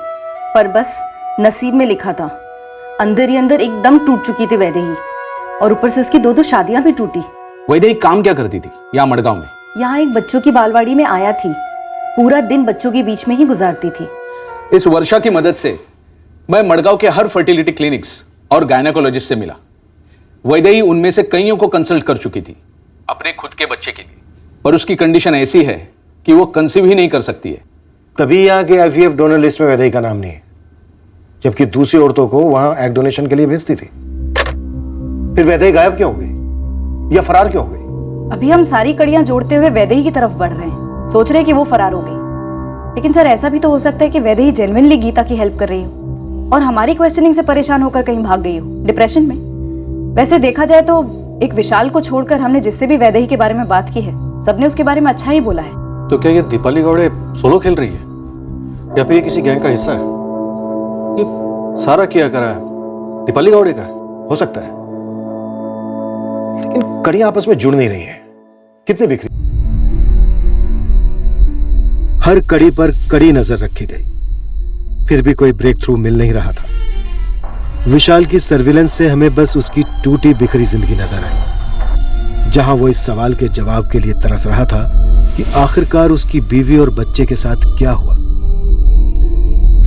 पर बस नसीब में लिखा था। अंदर ही अंदर एकदम टूट चुकी थी वैदेही, और ऊपर से उसकी दो शादियां भी टूटी। वैदेही काम क्या करती थी यहाँ मडगांव में? यहाँ एक बच्चों की बालवाड़ी में आया थी, पूरा दिन बच्चों के बीच में ही गुजारती थी। इस वर्षा की मदद से मैं मडगांव के हर फर्टिलिटी क्लिनिक्स और गायनेकोलॉजिस्ट से मिला। वैदेही उनमें से कईयों को कंसल्ट कर चुकी थी अपने खुद के बच्चे के लिए, पर उसकी कंडीशन ऐसी है कि वो कंसीव ही नहीं कर सकती है। तभी यहाँ के IVF डोनर लिस्ट में वैदेही का नाम नहीं है, जबकि दूसरी औरतों को वहां एग डोनेशन के लिए भेजती थी। फिर वैदेही गायब क्यों हो गई या फरार क्यों हो गई? अभी हम सारी कड़ियां जोड़ते हुए वैदेही की तरफ बढ़ रहे हैं, सोच रहे हैं कि वो फरार हो गई। लेकिन सर, ऐसा भी तो हो सकता है कि वैदेही जेन्युइनली गीता की हेल्प कर रही हो और हमारी क्वेश्चनिंग से परेशान होकर कहीं भाग गई हो डिप्रेशन में। वैसे देखा जाए तो एक विशाल को छोड़कर हमने जिससे भी वैदेही के बारे में बात की है, सबने उसके बारे में अच्छा ही बोला है। तो क्या ये दीपाली गौड़े सोलो खेल रही है या फिर ये किसी गैंग का हिस्सा है? ये सारा किया करा है दीपाली गौड़े का हो सकता है, लेकिन कड़ियां आपस में जुड़ नहीं रही हैं। कितने बिखरी। हर कड़ी पर कड़ी नजर रखी गई, फिर भी कोई ब्रेक थ्रू मिल नहीं रहा था। विशाल की सर्विलेंस से हमें बस उसकी टूटी बिखरी जिंदगी नजर आई, जहां वो इस सवाल के जवाब के लिए तरस रहा था कि आखिरकार उसकी बीवी और बच्चे के साथ क्या हुआ।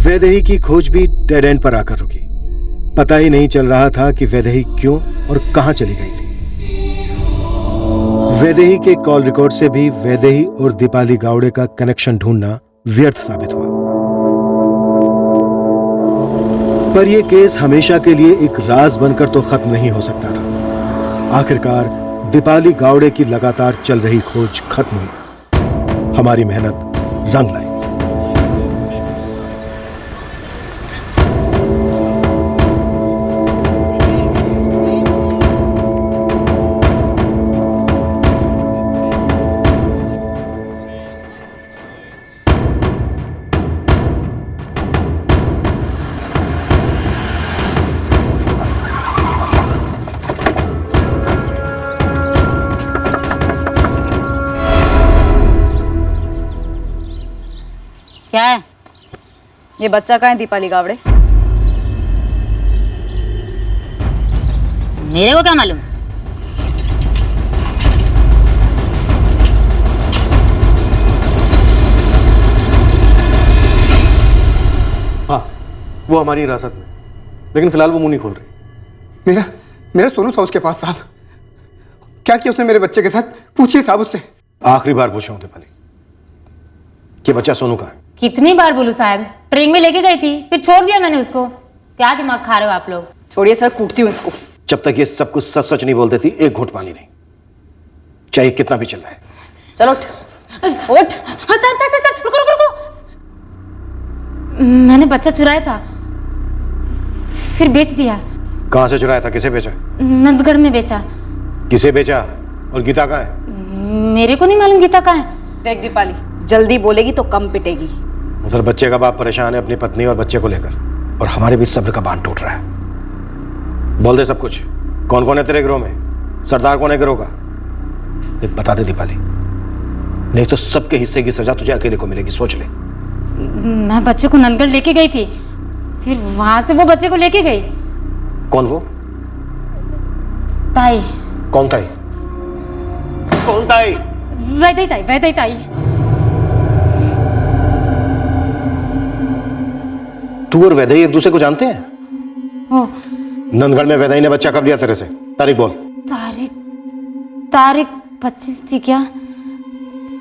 वैदेही की खोज भी डेड एंड पर आकर रुकी। पता ही नहीं चल रहा था कि वैदेही क्यों और कहां चली गई थी। वैदेही के कॉल रिकॉर्ड से भी वैदेही और दीपाली गावड़े का कनेक्शन ढूंढना व्यर्थ साबित हुआ। पर यह केस हमेशा के लिए एक राज बनकर तो खत्म नहीं हो सकता था। आखिरकार दीपाली गावड़े की लगातार चल रही खोज खत्म हुई। हमारी मेहनत रंग लाई। क्या है ये बच्चा? कहाँ है दीपाली गावड़े? मेरे को क्या मालूम? हाँ, वो हमारी हिरासत में, लेकिन फिलहाल वो मुंह नहीं खोल रही। मेरा सोनू था उसके पास साहब। क्या किया उसने मेरे बच्चे के साथ? पूछिए साहब उससे। आखिरी बार पूछा हूं दीपाली, ये बच्चा सोनू का है। कितनी बार बोलूं साहब? ट्रेन में लेके गई थी, फिर छोड़ दिया मैंने उसको। क्या दिमाग खा रहे हो आप लोग? छोड़िए सर, कूटती हूँ इसको। जब तक ये सब कुछ सच सच नहीं बोल देती, एक घूंट पानी नहीं, चाहे कितना भी चल रहा है। चलो उठ। हाँ सर, रुको रुको रुको। मैंने बच्चा चुराया था, फिर बेच दिया। कहां से चुराया था? किसे बेचा? नंदगढ़ में बेचा। किसे बेचा? और गीता कहाँ है? मेरे को नहीं मालूम गीता कहाँ है। देख दीपाली, जल्दी बोलेगी तो कम पिटेगी। उधर बच्चे का बाप परेशान है अपनी पत्नी और बच्चे को लेकर, और हमारे बीच सब्र का बांध टूट रहा है। बोल दे सब कुछ। कौन कौन है तेरे गिरोह में? सरदार कौन है गिरोह का? देख बता दे दीपाली, नहीं तो सबके हिस्से की सजा तुझे अकेले को मिलेगी, सोच ले। मैं बच्चे को नंदगढ़ लेके गई थी, फिर वहां से वो बच्चे को लेके गई। कौन वो? ताई। कौन ताई? कौन ताई? वैदई ताई। तू और वैदई एक दूसरे को जानते हैं? हो। नंदगढ़ में वैदई ने बच्चा कब लिया तेरे से? तारीख बोल। तारीख 25 थी क्या?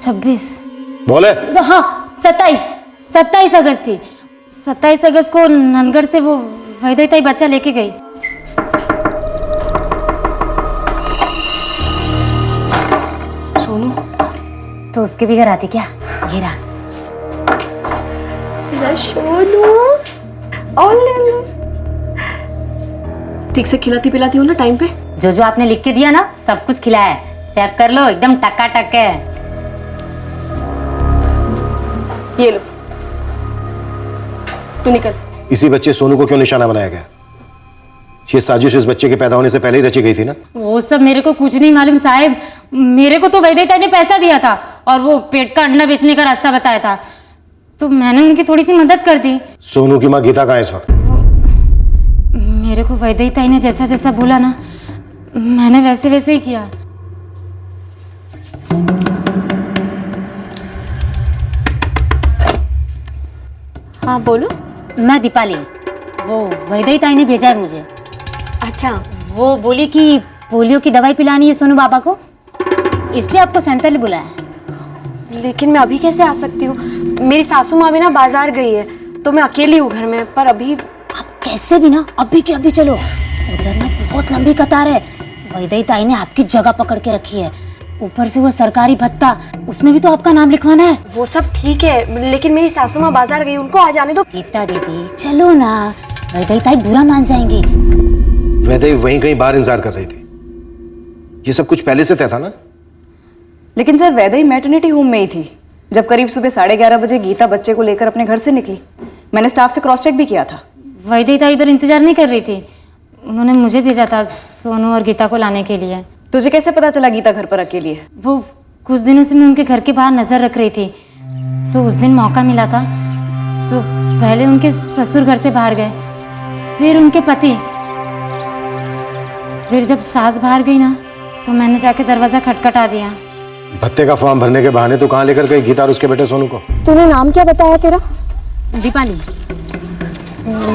26 बोले। हाँ 27 अगस्त थी। 27 अगस्त को नंदगढ़ से वो वैदई ताई बच्चा लेके गई। सोनू तो उसके भी घर आती क्या? ये रहा। सोनू और ले लो। ठीक से खिलाती पिलाती हो ना टाइम पे? जो आपने लिख के दिया ना, सब कुछ खिलाया है। चेक कर लो, एकदम टका-टक है। ये लो, तू निकल। इसी बच्चे सोनू को क्यों निशाना बनाया गया? ये साजिश इस बच्चे के पैदा होने से पहले ही रची गई थी ना? वो सब मेरे को कुछ नहीं मालूम साहब। मेरे को तो वैदई ताई ने पैसा दिया था और वो पेट का अंडा बेचने का रास्ता बताया था, तो मैंने उनकी थोड़ी सी मदद कर दी। सोनू की माँ गीता कहाँ है इस वक्त? मेरे को वैदई ताई ने जैसा जैसा बोला ना, मैंने वैसे वैसे ही किया। हाँ बोलो। मैं दीपाली, वो वैदई ताई ने भेजा है मुझे। अच्छा। वो बोली कि पोलियो की दवाई पिलानी है सोनू बाबा को, इसलिए आपको सेंटर बुलाया। लेकिन मैं अभी कैसे आ सकती हूँ? मेरी सासू माँ भी ना बाजार गई है, तो मैं अकेली हूँ घर में। पर अभी आप कैसे भी ना अभी के अभी चलो। उधर ना बहुत लंबी कतार है। वैदई ताई ने आपकी जगह पकड़ के रखी है। ऊपर से वो सरकारी भत्ता, उसमें भी तो आपका नाम लिखवाना है। वो सब ठीक है, लेकिन मेरी सासू माँ बाजार गई, उनको आ जाने दो। गीता दीदी चलो ना, वैदई ताई बुरा मान जाएंगी। वैदई वहीं कहीं बाहर इंतजार कर रही थी। ये सब कुछ पहले से तय था ना? लेकिन सर वैदई मैटरनिटी होम में ही थी जब करीब सुबह 11:30 बजे गीता बच्चे को लेकर अपने घर से निकली। मैंने स्टाफ से क्रॉस चेक भी किया था। वैदई ताई इधर इंतजार नहीं कर रही थी, उन्होंने मुझे भेजा था सोनू और गीता को लाने के लिए। तुझे कैसे पता चला गीता घर पर अकेली है? वो कुछ दिनों से मैं उनके घर के बाहर नजर रख रही थी, तो उस दिन मौका मिला था। तो पहले उनके ससुर घर से बाहर गए, फिर उनके पति, फिर जब सास बाहर गई ना, तो मैंने जाके दरवाजा खटखटा दिया। भत्ते का फॉर्म भरने के बहाने तू कहाँ लेकर गई गीता और उसके बेटे सोनू को? तूने नाम क्या बताया तेरा? दीपाली।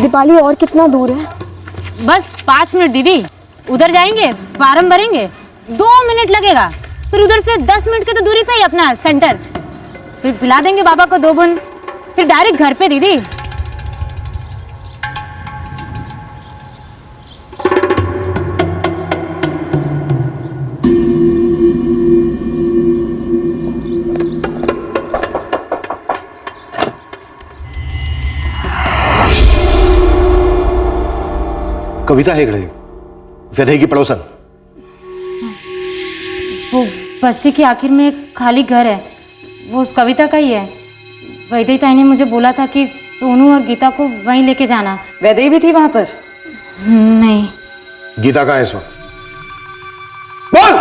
दीपाली और कितना दूर है? बस 5 मिनट दीदी, उधर जाएंगे, फार्म भरेंगे, 2 मिनट लगेगा, फिर उधर से 10 मिनट की तो दूरी पे ही अपना सेंटर, फिर पिला देंगे बाबा को 2 बूंद, फिर डायरेक्ट घर पे दीदी। कविता हेगड़े, वैदेही की पड़ोसन। वो बस्ती के आखिर में एक खाली घर है, वो उस कविता का ही है। वैदेही ताई ने मुझे बोला था कि सोनू और गीता को वहीं लेके जाना। वैदेही भी थी वहां पर? नहीं। गीता कहाँ है इस वक्त? बोल!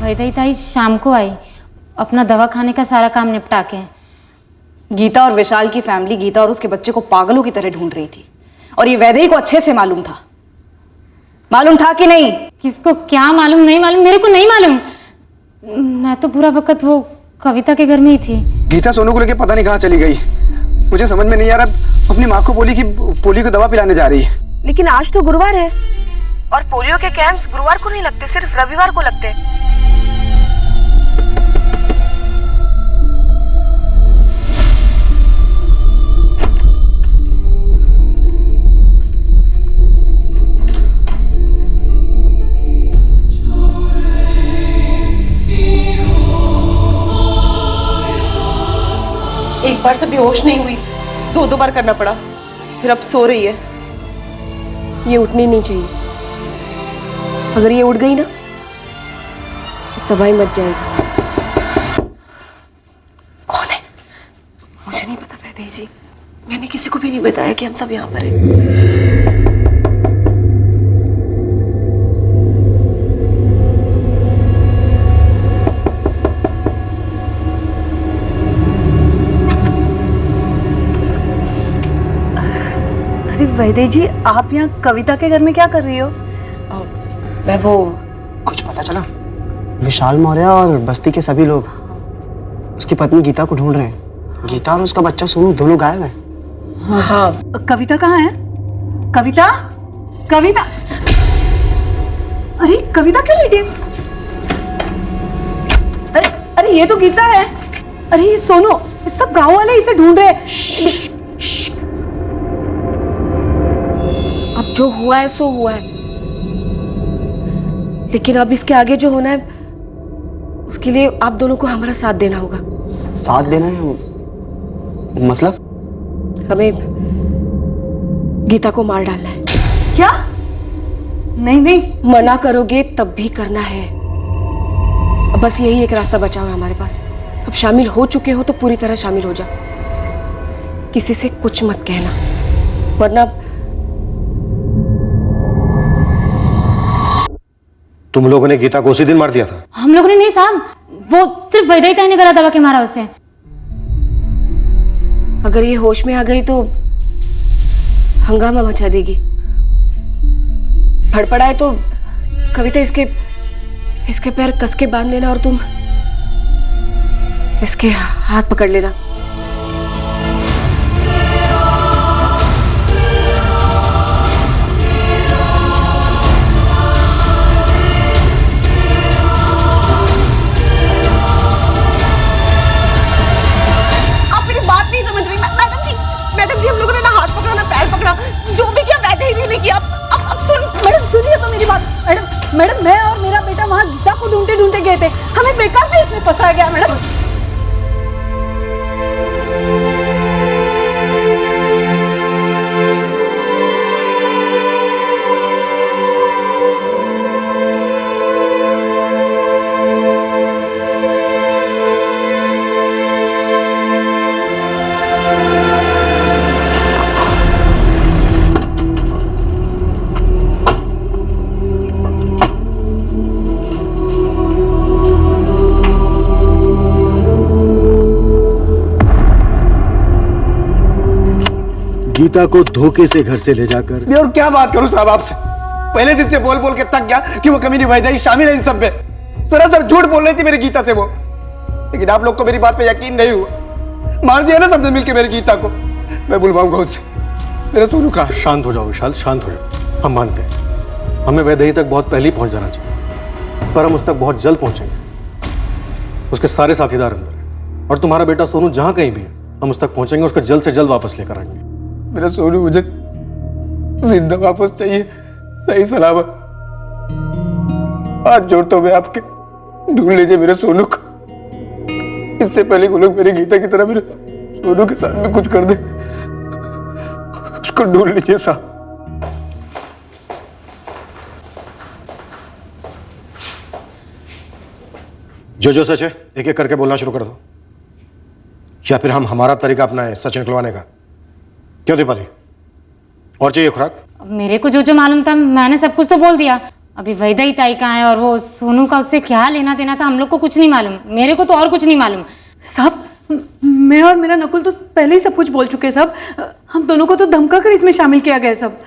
वैदेही ताई शाम को आई, अपना दवा खाने का सारा काम निपटा के। गीता और विशाल की फैमिली गीता और उसके बच्चे को पागलों की तरह ढूंढ रही थी, और ये वैदेही को अच्छे से मालूम था कि नहीं? किसको क्या मालूम, नहीं मालूम, मेरे को नहीं मालूम। मैं तो पूरा वक्त वो कविता के घर में ही थी। गीता सोनू को लेके पता नहीं कहाँ चली गई। मुझे समझ में नहीं आ रहा। अपनी माँ को बोली कि पोलियो को दवा पिलाने जा रही है। लेकिन आज तो गुरुवार है और पोलियो के कैंप्स गुरुवार को नहीं लगते, सिर्फ रविवार को लगते हैं। एक बार से बेहोश नहीं हुई, दो बार करना पड़ा, फिर अब सो रही है। ये उठनी नहीं चाहिए। अगर ये उठ गई ना तो तबाही मच जाएगी। कौन है? मुझे नहीं पता वैदेही जी, मैंने किसी को भी नहीं बताया कि हम सब यहाँ पर हैं। अरे वैदेही जी, आप यहाँ कविता के घर में क्या कर रही हो? मैं वो कुछ पता चला, विशाल मौर्य और बस्ती के सभी लोग उसकी पत्नी गीता को ढूंढ रहे हैं। गीता और उसका बच्चा सोनू दोनों गायब हैं। हाँ। कविता कहाँ है? कविता? अरे कविता क्यों लेटी? अरे ये तो गीता है। अरे ये सोनू, सब गांव वाले इसे ढूंढ रहे हैं। अब जो हुआ है सो हुआ है, लेकिन अब इसके आगे जो होना है उसके लिए आप दोनों को हमारा साथ देना होगा। साथ देना है? मतलब? हमें गीता को मार डालना है। क्या? नहीं, मना करोगे तब भी करना है। अब बस यही एक रास्ता बचा हुआ है हमारे पास। अब शामिल हो चुके हो तो पूरी तरह शामिल हो जाओ, किसी से कुछ मत कहना, वरना तुम लोगों ने गीता को उसी दिन मार दिया था? हम लोगों ने नहीं साहब, वो सिर्फ वैदेही ताई ने गला दबा के मारा उसे। अगर ये होश में आ गई तो हंगामा मचा देगी। फड़फड़ाए तो कविता इसके पैर कस के बांध लेना और तुम इसके हाथ पकड़ लेना। मैडम जी, हम लोगों ने ना हाथ पकड़ा ना पैर पकड़ा, जो भी किया वैदेही जी ने किया। अब सुन मैडम, सुनिए तो मेरी बात। मैडम मैं और मेरा बेटा वहाँ गीता को ढूंढते ढूंढते गए थे, हमें बेकार में इसमें फंसाया गया मैडम। गीता को धोखे से घर से ले जाकर। मैं और क्या बात करूं साहब आपसे? पहले दिन से बोल बोल के थक गया कि वो कमीनी वैदेही शामिल है इन सब में। सरासर झूठ बोल रही थी मेरी गीता से वो, लेकिन आप लोग को मेरी बात पे यकीन नहीं हुआ। मार दिया ना सबने मिलकर मेरी गीता को। मैं बुलवाऊंगा उनसे। मेरा सोनू कहाँ? शांत हो जाओ विशाल, शांत हो जाओ। हम मानते हैं हमें वैदेही तक बहुत पहले ही पहुंच जाना चाहिए, पर हम उस तक बहुत जल्द पहुंचेंगे। उसके सारे साथीदार अंदर हैं और तुम्हारा बेटा सोनू जहां कहीं भी है हम उस तक पहुंचेंगे, उसको जल्द से जल्द वापस लेकर आएंगे। मेरा सोनू मुझे जिंदा वापस चाहिए। सही सलामत। हाथ जोड़ता हूं मैं आपके, ढूंढ लीजिए मेरे सोनू को। इससे पहले वो लोग मेरी गीता की तरह मेरे सोनू के साथ में कुछ कर दे, उसको ढूंढ लीजिए साहब। जो सच है एक एक करके बोलना शुरू कर दो, या फिर हम हमारा तरीका अपनाएं सच निकलवाने का। क्यों दीपाली, और चाहिए खुराक? मेरे को जो जो मालूम था मैंने सब कुछ तो बोल दिया। अभी वैदेही ताई कहाँ है और वो सोनू का उससे क्या लेना देना था हम लोग को कुछ नहीं मालूम। मेरे को तो और कुछ नहीं मालूम। साहब मैं और मेरा नकुल तो पहले ही सब कुछ बोल चुके हैं साहब। हम दोनों को तो धमका कर इसमें शामिल किया गया है सब।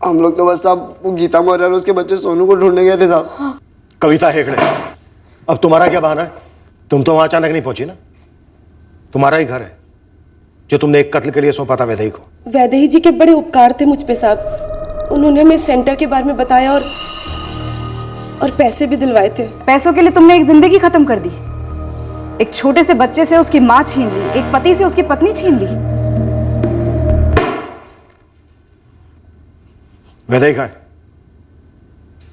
हम लोग तो बस साहब वो गीता मौर्य और उसके बच्चे सोनू को ढूंढने गए थे साहब। कविता हेगड़े, अब तुम्हारा क्या बहाना है? तुम तो वहां अचानक नहीं पहुंची ना। तुम्हारा ही घर है जो तुमने एक कत्ल के लिए सौंपा था वैदेही को। वैदेही जी के बड़े उपकार थे मुझ पे साहब। उन्होंने हमें सेंटर के बारे में बताया और पैसे भी दिलवाए थे। पैसों के लिए तुमने एक जिंदगी खत्म कर दी। एक छोटे से बच्चे से उसकी माँ छीन ली, एक पति से उसकी पत्नी छीन ली। वैदेही कहाँ है?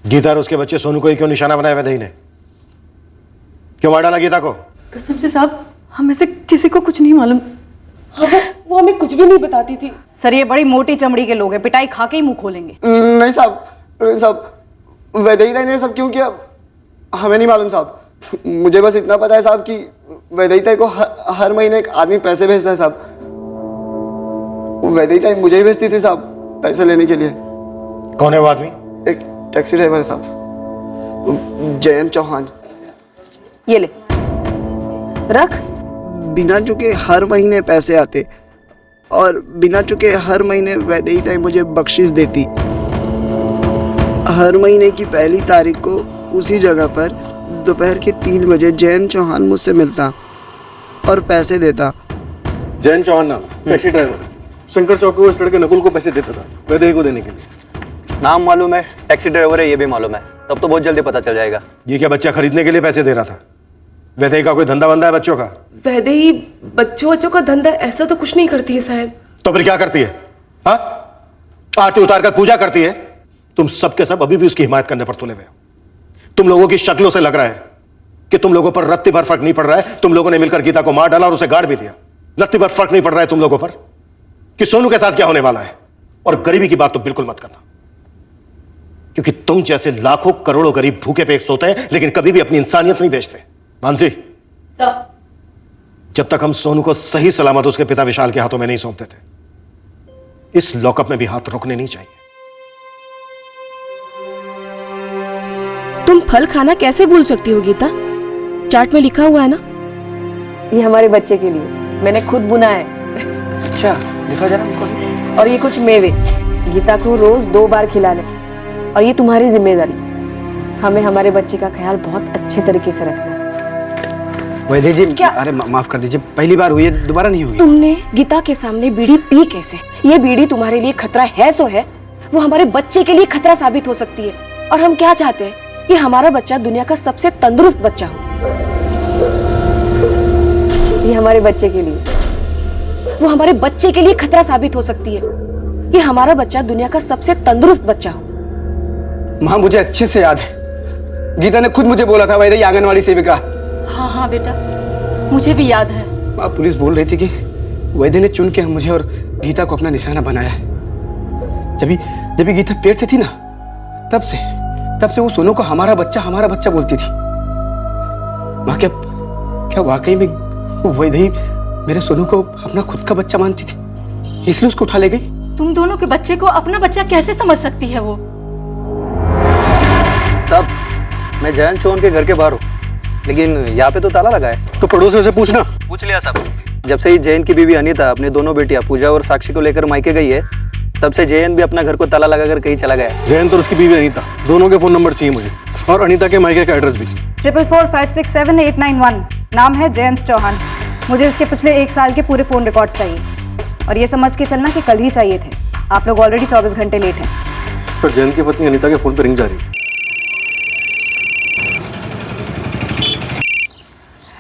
गीता और उसके बच्चे सोनू को ही क्यों निशाना बनाया वैदेही ने? क्यों मार डाला गीता को? कसम से साहब हमें से किसी को कुछ नहीं मालूम। हाँ, वो हमें कुछ भी नहीं बताती थी। सर ये बड़ी मोटी चमड़ी के लोग हैं, पिटाई खा के ही मुंह खोलेंगे। नहीं साहब, वैदेही ताई ने सब क्यों किया हमें नहीं मालूम साहब। मुझे बस इतना पता है साहब कि वैदेही ताई को हर महीने एक आदमी पैसे भेजता है साहब। वैदेही ताई मुझे ही भेजती थी साहब पैसे लेने के लिए। कौन है वो आदमी? एक टैक्सी ड्राइवर है साहब, जयंत चौहान। ये ले रख। बिना चुके हर महीने पैसे आते और बिना चुके हर महीने वैदेही ताई मुझे बख्शिश देती। हर महीने की पहली तारीख को उसी जगह पर दोपहर के 3 बजे जयंत चौहान मुझसे मिलता और पैसे देता। जयंत चौहान नाम, टैक्सी ड्राइवर, शंकर चौक को इस लड़के नकुल को पैसे देता था वैदेही को देने के लिए। नाम मालूम है, टैक्सी ड्राइवर है ये भी मालूम है, तब तो बहुत जल्दी पता चल जाएगा। ये क्या बच्चा खरीदने के लिए पैसे दे रहा था? वैदेही का कोई धंधा बंदा है बच्चों का? वैदेही बच्चों का धंधा ऐसा तो कुछ नहीं करती है साहब। तो फिर क्या करती है? हाँ, आरती उतार कर पूजा करती है। तुम सबके सब अभी भी उसकी हिमायत करने पर तुले हुए हो। तुम लोगों की शक्लों से लग रहा है कि तुम लोगों पर रत्ती भर फर्क नहीं पड़ रहा है। तुम लोगों ने मिलकर गीता को मार डाला और उसे गाड़ भी दिया। रत्ती भर फर्क नहीं पड़ रहा है तुम लोगों पर कि सोनू के साथ क्या होने वाला है। और गरीबी की बात तो बिल्कुल मत करना, क्योंकि तुम जैसे लाखों करोड़ों गरीब भूखे पेट सोते हैं लेकिन कभी भी अपनी इंसानियत नहीं बेचते। मानसी, जब तक हम सोनू को सही सलामत उसके पिता विशाल के हाथों में नहीं सौंपते थे, इस लॉकअप में भी हाथ रुकने नहीं चाहिए। तुम फल खाना कैसे भूल सकती हो गीता? चार्ट में लिखा हुआ है ना। ये हमारे बच्चे के लिए मैंने खुद बुना है। अच्छा दिखा जरा हमको। और ये कुछ मेवे गीता को रोज 2 बार खिलाने। और ये तुम्हारी जिम्मेदारी, हमें हमारे बच्चे का ख्याल बहुत अच्छे तरीके से रखना। वैदेही जी क्या? अरे माफ कर दीजिए, पहली बार हुई है, दोबारा नहीं होगी। तुमने गीता के सामने बीड़ी पी कैसे? ये बीड़ी तुम्हारे लिए खतरा है सो है, वो हमारे बच्चे के लिए खतरा साबित हो सकती है। और हम क्या चाहते हैं कि हमारा बच्चा दुनिया का सबसे तंदुरुस्त बच्चा हो। ये हमारे बच्चे के लिए, वो हमारे बच्चे के लिए खतरा साबित हो सकती है कि हमारा बच्चा दुनिया का सबसे तंदुरुस्त बच्चा हो। माँ मुझे अच्छे से याद है, गीता ने खुद मुझे बोला था वैदेही आंगनवाड़ी सेविका। हाँ हाँ बेटा मुझे भी याद है। माँ पुलिस बोल रही थी कि वैदेही ने चुन के मुझे और गीता को अपना निशाना बनाया है। जब गीता पेट से थी ना, तब से वो सोनू को हमारा बच्चा बोलती थी। माँ क्या वाकई में वैदेही मेरे सोनू को अपना खुद का बच्चा मानती थी, इसलिए उसको उठा ले गई? तुम दोनों के बच्चे को अपना बच्चा कैसे समझ सकती है वो? साहब मैं जयंत चौहान के घर के बाहर हूँ, लेकिन यहाँ पे तो ताला लगा है। तो पड़ोसियों से पूछना। पूछ लिया साहब। जब से ही जयंत की बीवी अनीता अपने दोनों बेटियां पूजा और साक्षी को लेकर मायके गई है, तब से जयंत भी अपना घर को ताला लगाकर कहीं चला गया। जयंत और उसकी बीवी अनीता दोनों के फोन नंबर चाहिए मुझे, और अनीता के मायके का एड्रेस भी। 4445678891। नाम है जयंत चौहान। मुझे इसके पिछले 1 साल के पूरे फोन रिकॉर्ड्स चाहिए, और ये समझ के चलना कि कल ही चाहिए थे। आप लोग ऑलरेडी 24 घंटे लेट हैं। पर जयंत की पत्नी अनीता के फोन पर रिंग जा रही है।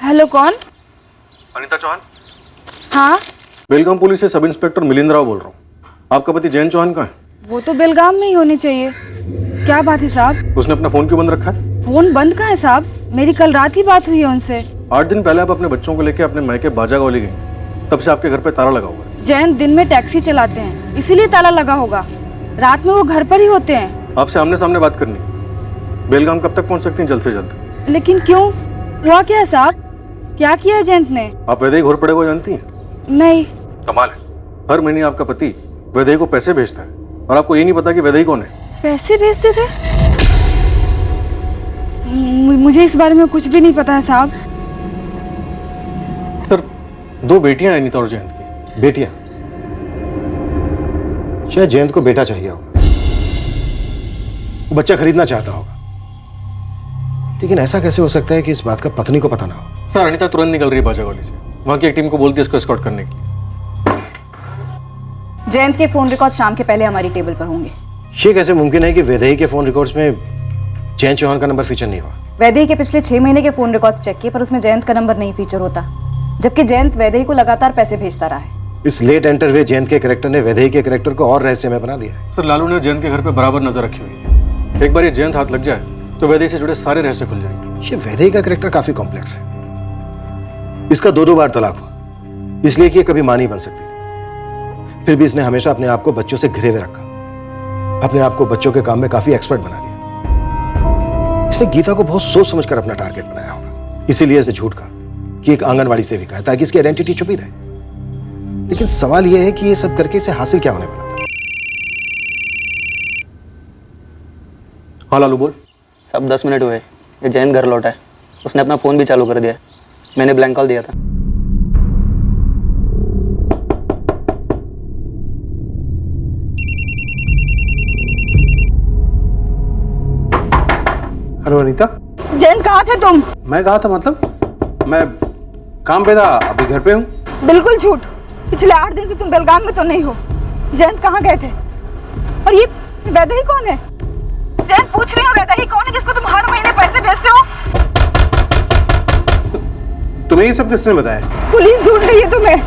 हेलो कौन? अनीता चौहान। हाँ बेलगाम पुलिस से सब इंस्पेक्टर मिलिंद राव बोल रहा हूँ। आपका पति जयंत चौहान कहाँ है? वो तो बेलगाम में ही होने चाहिए। क्या बात है साहब? उसने अपना फोन क्यों बंद रखा है? फोन बंद कहाँ है साहब? मेरी कल रात ही बात हुई है उनसे। 8 दिन पहले आप अपने बच्चों को लेकर अपने मायके बाजागौली गई, तब से आपके घर पे ताला लगा हुआ है। जयंत दिन में टैक्सी चलाते हैं, इसीलिए ताला लगा होगा। रात में वो घर पर ही होते हैं। आपसे आमने सामने बात करनी। बेलगाम कब तक पहुंच सकती हैं? जल्द से जल्द। लेकिन क्यों? हुआ क्या है साहब? क्या किया है जयंत ने? आप वैदेही घोर पड़े को जानती हैं? नहीं। कमाल है, हर महीने आपका पति वैदेही को पैसे भेजता है और आपको ये नहीं पता कि वैदेही कौन है। पैसे भेजते थे? मुझे इस बारे में कुछ भी नहीं पता है साहब। सर, 2 बेटियां हैं अनीता और जयंत की। बेटियां? शायद जयंत को बेटा चाहिए होगा, वो बच्चा खरीदना चाहता होगा। लेकिन ऐसा कैसे हो सकता है कि इस बात का पत्नी को पता ना हो? सर, अनीता तुरंत निकल रही है बाजागौली से, वहां की एक टीम को बोलती है इसको एस्कॉर्ट करने के लिए। जयंत के फोन रिकॉर्ड शाम के पहले हमारी टेबल पर होंगे। ये कैसे मुमकिन है कि वैदेही के फोन रिकॉर्ड्स में जयंत चौहान का नंबर फीचर नहीं हुआ? वैदेही के पिछले 6 महीने के फोन रिकॉर्ड्स चेक किए, पर उसमें जयंत का नंबर नहीं फीचर होता, जबकि जयंत वैदेही को लगातार पैसे भेजता रहा है। इस लेट एंटर हुए जयंत के कैरेक्टर ने वैदेही के कैरेक्टर को और रहस्यमय बना दिया है। सर, लालू ने जयंत के घर पे बराबर नजर रखी हुई है। एक बार ये जयंत हाथ लग जाए तो वैदेही से जुड़े सारे रहस्य खुल जाएंगे। ये वैदेही का कैरेक्टर काफी कॉम्प्लेक्स है। इसका 2 बार तलाक हुआ, इसलिए कि ये कभी मां नहीं बन सकती। फिर भी इसने हमेशा अपने आप को बच्चों से घिरे हुए रखा, अपने आप को बच्चों के काम में काफी एक्सपर्ट बना लिया। इसने गीता को बहुत सोच समझकर अपना टारगेट बनाया होगा, इसीलिए इसने झूठ कहा कि एक आंगनवाड़ी सेविका है, ताकि इसकी आइडेंटिटी छुपी रहे। लेकिन सवाल यह है कि ये सब करके इसे हासिल क्या होने वाला था? हाँ लालू बोल। सब 10 मिनट हुए, ये जयंत घर लौटा है। उसने अपना फोन भी चालू कर दिया है। मैंने ब्लैंक कॉल दिया था। हेलो अनीता। जयंत कहाँ थे तुम? मैं कहा था, मतलब मैं काम पे था, अभी घर पे हूँ। बिल्कुल झूठ। पिछले 8 दिन से तुम बेलगाम में तो नहीं हो। जयंत कहाँ गए थे? और ये वैदेही कौन है? जयंत पूछ रही हो, वैदेही कौन है जिसको तुम हर महीने पैसे भेजते हो? तुम्हें ये सब किसने बताया? पुलिस ढूंढ रही है तुम्हें।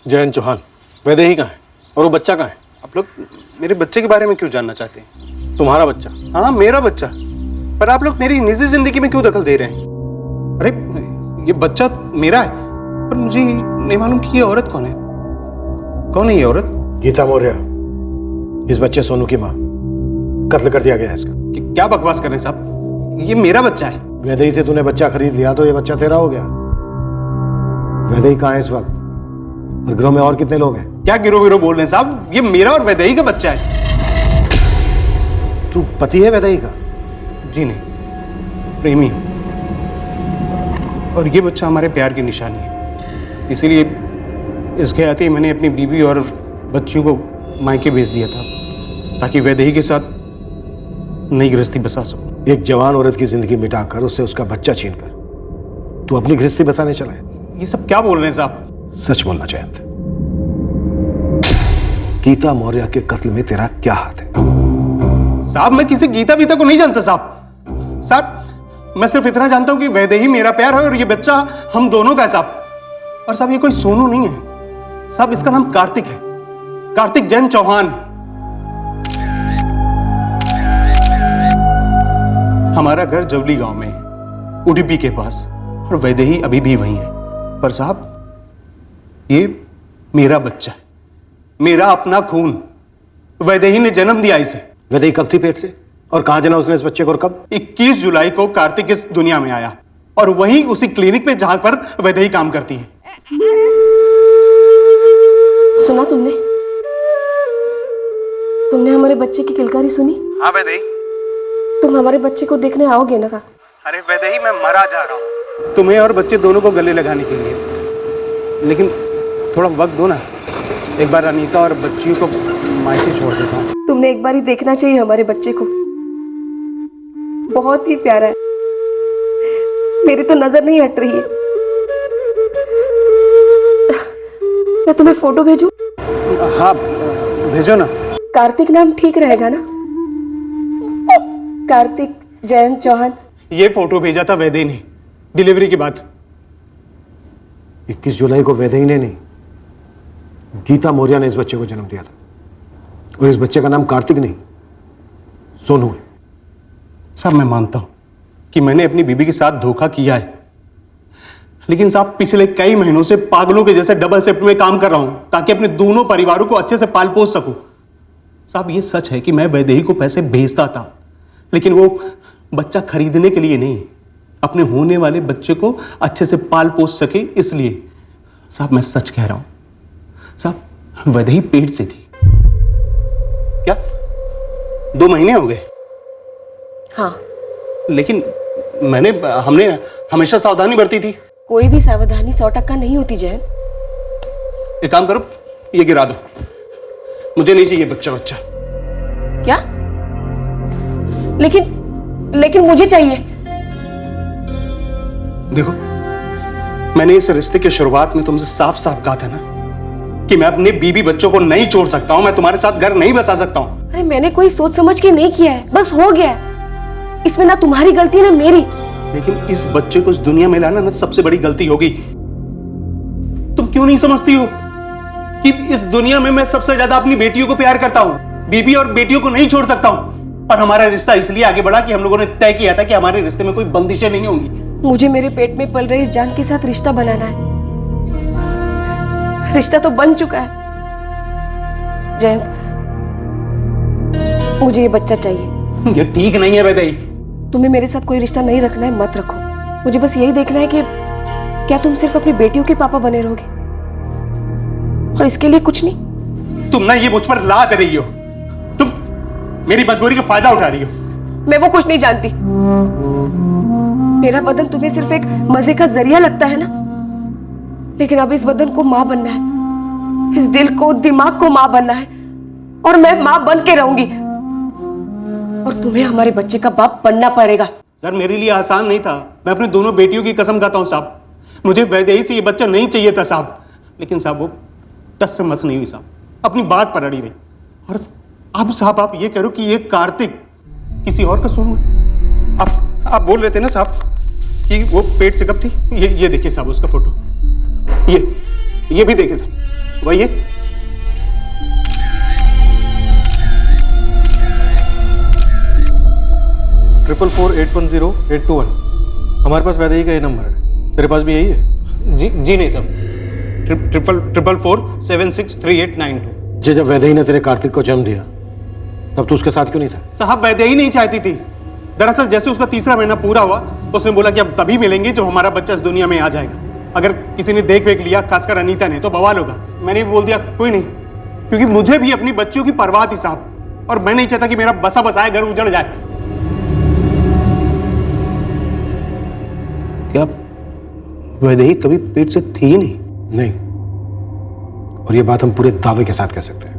जयंत चौहान, वैदेही कहाँ है और वो बच्चा कहाँ है? आप लोग मेरे बच्चे के बारे में क्यों जानना चाहते हैं? तुम्हारा बच्चा? हाँ, मेरा बच्चा। पर आप लोग मेरी निजी जिंदगी में क्यों दखल दे रहे हैं? अरे ये बच्चा मेरा है, पर मुझे नहीं मालूम कि ये औरत कौन है। कौन है ये औरत? गीता मौर्य, इस बच्चे सोनू की माँ। कत्ल कर दिया गया है इसका। क्या बकवास कर रहे हैं साहब? ये मेरा बच्चा है। वैदेही से तूने बच्चा खरीद लिया तो ये बच्चा तेरा हो गया। वैदेही कहाँ है इस वक्त? और गिरोह में और कितने लोग हैं? क्या गिरोह गिरोह बोल रहे हैं साहब? ये मेरा और वैदेही का बच्चा है। तू पति है वैदेही का? जी नहीं, प्रेमी हूं। और ये बच्चा हमारे प्यार की निशानी है, इसीलिए इसके आते ही मैंने अपनी बीवी और बच्चियों को मायके भेज दिया था, ताकि वैदेही के साथ नई गृहस्थी बसा सकूं। एक जवान औरत की जिंदगी मिटाकर उससे उसका बच्चा छीनकर तू अपनी गृहस्थी बसाने चला है। ये सब क्या बोल रहे हैं साहब? सच बोलना जयंत, गीता मौर्य के कत्ल में तेरा क्या हाथ है? साहब, मैं किसी गीता वीता को नहीं जानता साहब। साहब, मैं सिर्फ इतना जानता हूं कि वैदेही मेरा प्यार है और ये बच्चा हम दोनों का है साहब। और साहब, ये कोई सोनू नहीं है साहब, इसका नाम कार्तिक है, कार्तिक जयंत चौहान। हमारा घर जवली गांव में है, उडुपी के पास, और वैदेही अभी भी वहीं है। पर साहब, ये मेरा बच्चा है, मेरा अपना खून। वैदेही ने जन्म दिया इसे। वैदेही कब थी पेट से और कहां जना उसने इस बच्चे को और कब? 21 जुलाई को कार्तिक इस दुनिया में आया, और वहीं उसी क्लिनिक पे जहां पर वैदेही काम करती है। सुना तुमने? तुमने हमारे बच्चे की किलकारी सुनी? हाँ वैदेही। तुम हमारे बच्चे को देखने आओगे ना? अरे वैदेही, मैं मरा जा रहा हूँ तुम्हें और बच्चे दोनों को गले लगाने के लिए, लेकिन थोड़ा वक्त दो ना। एक बार अनीता और बच्चियों को मायके छोड़ देता हूँ। तुमने एक बार ही देखना चाहिए हमारे बच्चे को, बहुत ही प्यारा है। मेरी तो नजर नहीं हट रही है। मैं तुम्हें फोटो भेजूं? हाँ भेजो ना। कार्तिक नाम ठीक रहेगा ना? कार्तिक जयंत चौहान। ये फोटो भेजा था वैदेही ने डिलीवरी के बाद। 21 जुलाई को वैदेही ने नहीं, गीता मौर्य ने इस बच्चे को जन्म दिया था और इस बच्चे का नाम कार्तिक नहीं सोनू है। साहब मैं मानता हूं कि मैंने अपनी बीबी के साथ धोखा किया है, लेकिन साहब पिछले कई महीनों से पागलों के जैसे डबल शिफ्ट में काम कर रहा हूं ताकि अपने दोनों परिवारों को अच्छे से पाल पोस सकूं। साहब ये सच है कि मैं वैदेही को पैसे भेजता था, लेकिन वो बच्चा खरीदने के लिए नहीं, अपने होने वाले बच्चे को अच्छे से पाल पोस सके इसलिए। साहब मैं सच कह रहा हूं साहब, वैदेही पेट से थी। क्या 2 महीने हो गए? हाँ। लेकिन हमने हमेशा सावधानी बरती थी। कोई भी सावधानी 100% नहीं होती जयंत। एक काम करो, ये गिरा दो, मुझे नहीं चाहिए बच्चा। क्या? लेकिन मुझे चाहिए। देखो, मैंने इस रिश्ते की शुरुआत में तुमसे साफ साफ कहा था ना कि मैं अपने बीबी बच्चों को नहीं छोड़ सकता हूं, मैं तुम्हारे साथ घर नहीं बसा सकता हूं। अरे मैंने कोई सोच समझ के नहीं किया है, बस हो गया है। इसमें ना तुम्हारी गलती ना मेरी। लेकिन इस बच्चे को इस दुनिया में लाना ना सबसे बड़ी गलती होगी। तुम क्यों नहीं समझती हो कि इस दुनिया में मैं सबसे ज्यादा अपनी बेटियों को प्यार करता हूं, बीबी और बेटियों को नहीं छोड़ सकता हूं। और हमारा रिश्ता इसलिए आगे बढ़ा कि हम लोगों ने तय किया था कि हमारे रिश्ते में कोई बंदिशें नहीं होंगी। मुझे मेरे पेट में पल रही इस जान के साथ रिश्ता बनाना है। रिश्ता तो बन चुका है जयंत, मुझे ये बच्चा चाहिए। ये ठीक नहीं है वैदेही। तुम्हें मेरे साथ कोई रिश्ता नहीं रखना है, मत रखो। मुझे बस यही देखना है कि क्या तुम सिर्फ अपनी बेटियों के पापा बने रहोगे और इसके लिए कुछ नहीं। तुम ना ये मुझ पर लाद रही हो, तुम मेरी मजबूरी का फायदा उठा रही हो। मैं वो कुछ नहीं जानती। मेरा बदन तुम्हें सिर्फ एक मजे का जरिया लगता है ना, लेकिन अब इस बदन को मां बनना है, इस दिल को दिमाग को मां बनना है, और मैं मां बन के रहूंगी और तुम्हें हमारे बच्चे का बाप बनना पड़ेगा। सर मेरे लिए आसान नहीं था, मैं अपनी दोनों बेटियों की कसम खाता हूं साहब। मुझे वैदेही से ये बच्चा नहीं चाहिए था साहब, लेकिन साहब वो टस से मस नहीं हुई साहब, अपनी बात पर अड़ी रही। और अब साहब आप ये करो कि ये कार्तिक किसी और का सोनू है। आप बोल रहे थे ना साहब कि वो पेट से कब थी। ये देखिए साहब उसका फोटो, ये भी देखिए साहब, वही है। ट्रिपल 4810821 हमारे पास वैदेही का ये नंबर है। तेरे पास भी यही है? जी नहीं साहब, 444763892। जब वैदेही ने तेरे कार्तिक को जन्म दिया तब तू उसके साथ क्यों नहीं था? साहब वैदेही नहीं चाहती थी। दरअसल जैसे उसका 3रा महीना पूरा हुआ, उसने बोला कि अब तभी मिलेंगे जब हमारा बच्चा इस दुनिया में आ जाएगा। अगर किसी ने देख वेख लिया, खासकर अनीता ने, तो बवाल होगा। मैंने बोल दिया कोई नहीं, क्योंकि मुझे भी अपनी बच्चियों की परवाह थी साहब, और मैं नहीं चाहता कि मेरा बसा बसाया घर उजड़ जाए। क्या वैदेही कभी पेट से थी ही नहीं? और ये बात हम पूरे दावे के साथ कह सकते हैं।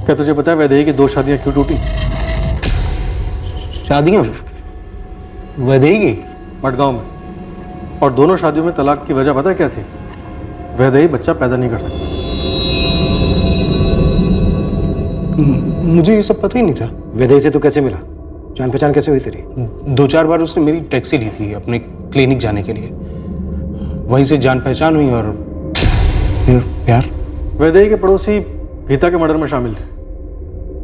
क्या तुझे पता है वैदेही की 2 शादियां क्यों टूटी? शादियां वैदेही की? मडगांव में। और दोनों शादियों में तलाक की वजह पता है क्या थी? वैदेही बच्चा पैदा नहीं कर सकती। मुझे ये सब पता ही नहीं था। वैदेही से तू कैसे मिला? जान पहचान कैसे हुई तेरी? 2-4 बार उसने मेरी टैक्सी ली थी अपने क्लिनिक जाने के लिए, वहीं से जान पहचान हुई और फिर प्यार। वैदेही के पड़ोसी गीता के मर्डर में शामिल थे,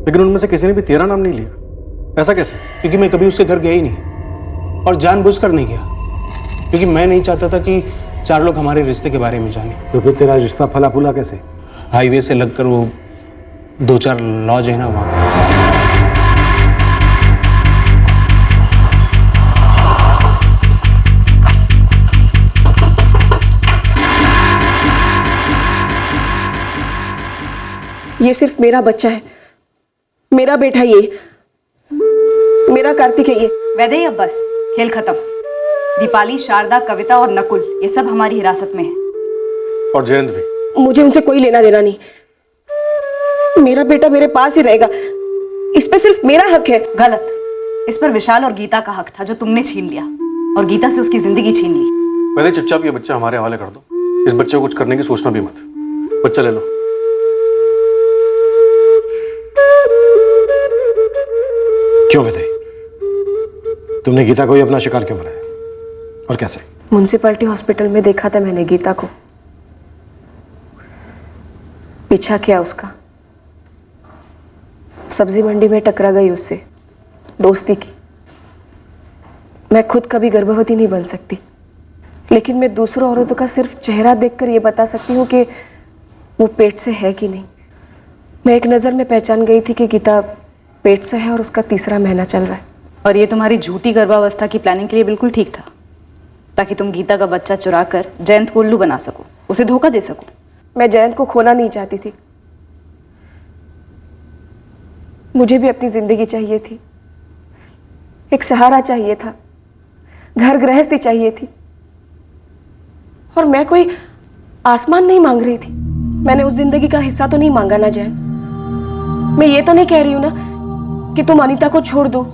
लेकिन उनमें से किसी ने भी तेरा नाम नहीं लिया। ऐसा कैसे? क्योंकि मैं कभी उसके घर गया ही नहीं, और जानबूझकर नहीं गया, क्योंकि मैं नहीं चाहता था कि 4 लोग हमारे रिश्ते के बारे में जाने। तो फिर तेरा रिश्ता फला फूला कैसे? हाईवे से लगकर वो 2-4 लॉज है ना वहाँ। ये सिर्फ मेरा बच्चा है, मेरा बेटा, ये मेरा कार्तिक है। ये वैदेही अब बस, खेल खत्म। दीपाली, शारदा, कविता और नकुल ये सब हमारी हिरासत में है। और जयंत भी। मुझे उनसे कोई लेना देना नहीं। मेरा बेटा मेरे पास ही रहेगा, इस पे सिर्फ मेरा हक है। गलत। इस पर विशाल और गीता का हक था जो तुमने छीन लिया, और गीता से उसकी जिंदगी छीन ली। पहले चुपचाप ये बच्चा हमारे हवाले कर दो। इस बच्चे को कुछ करने की सोचना भी मत। बच्चा ले लो। क्यों वैदेही? तुमने गीता को ही अपना शिकार क्यों बनाया और कैसे? म्युनिसिपैलिटी हॉस्पिटल में देखा था मैंने गीता को। पीछा किया उसका, सब्जी मंडी में टकरा गई उससे, दोस्ती की। मैं खुद कभी गर्भवती नहीं बन सकती, लेकिन मैं दूसरों औरतों का सिर्फ चेहरा देखकर ये बता सकती हूँ कि वो पेट से है कि नहीं। मैं एक नज़र में पहचान गई थी कि गीता पेट से है और उसका 3रा महीना चल रहा है। और ये तुम्हारी झूठी गर्भावस्था की प्लानिंग के लिए बिल्कुल ठीक था, ताकि तुम गीता का बच्चा चुरा कर जयंत को उल्लू बना सको, उसे धोखा दे सको। मैं जयंत को खोना नहीं चाहती थी, मुझे भी अपनी जिंदगी चाहिए थी, एक सहारा चाहिए था, घर गृहस्थी चाहिए थी। और मैं कोई आसमान नहीं मांग रही थी, मैंने उस जिंदगी का हिस्सा तो नहीं मांगा ना जयंत। मैं ये तो नहीं कह रही हूं ना कि तुम अनीता को छोड़ दो,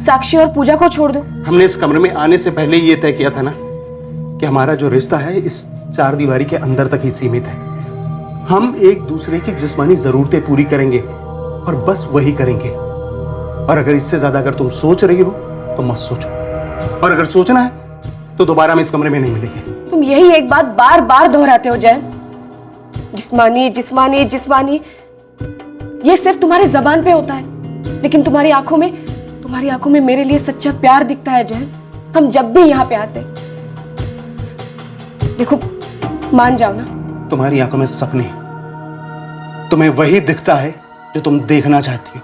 साक्षी और पूजा को छोड़ दो। हमने इस कमरे में आने से पहले ये तय किया था ना कि हमारा जो रिश्ता है इस 4 दीवारी के अंदर तक ही सीमित है। हम एक दूसरे की जिस्मानी जरूरतें पूरी करेंगे और बस वही करेंगे। और अगर इससे ज्यादा अगर तुम सोच रही हो तो मत सोचो, और अगर सोचना है तो दोबारा हम इस कमरे में नहीं मिलेंगे। तुम यही एक बात बार बार दोहराते हो जयंत, जिस्मानी जिस्मानी जिस्मानी। ये सिर्फ तुम्हारे जबान पे होता है, लेकिन तुम्हारी आंखों में मेरे लिए सच्चा प्यार दिखता है जयंत। हम जब भी यहाँ पे आते, देखो मान जाओ ना, तुम्हारी आंखों में सपने, तुम्हें वही दिखता है जो तुम देखना चाहती हो।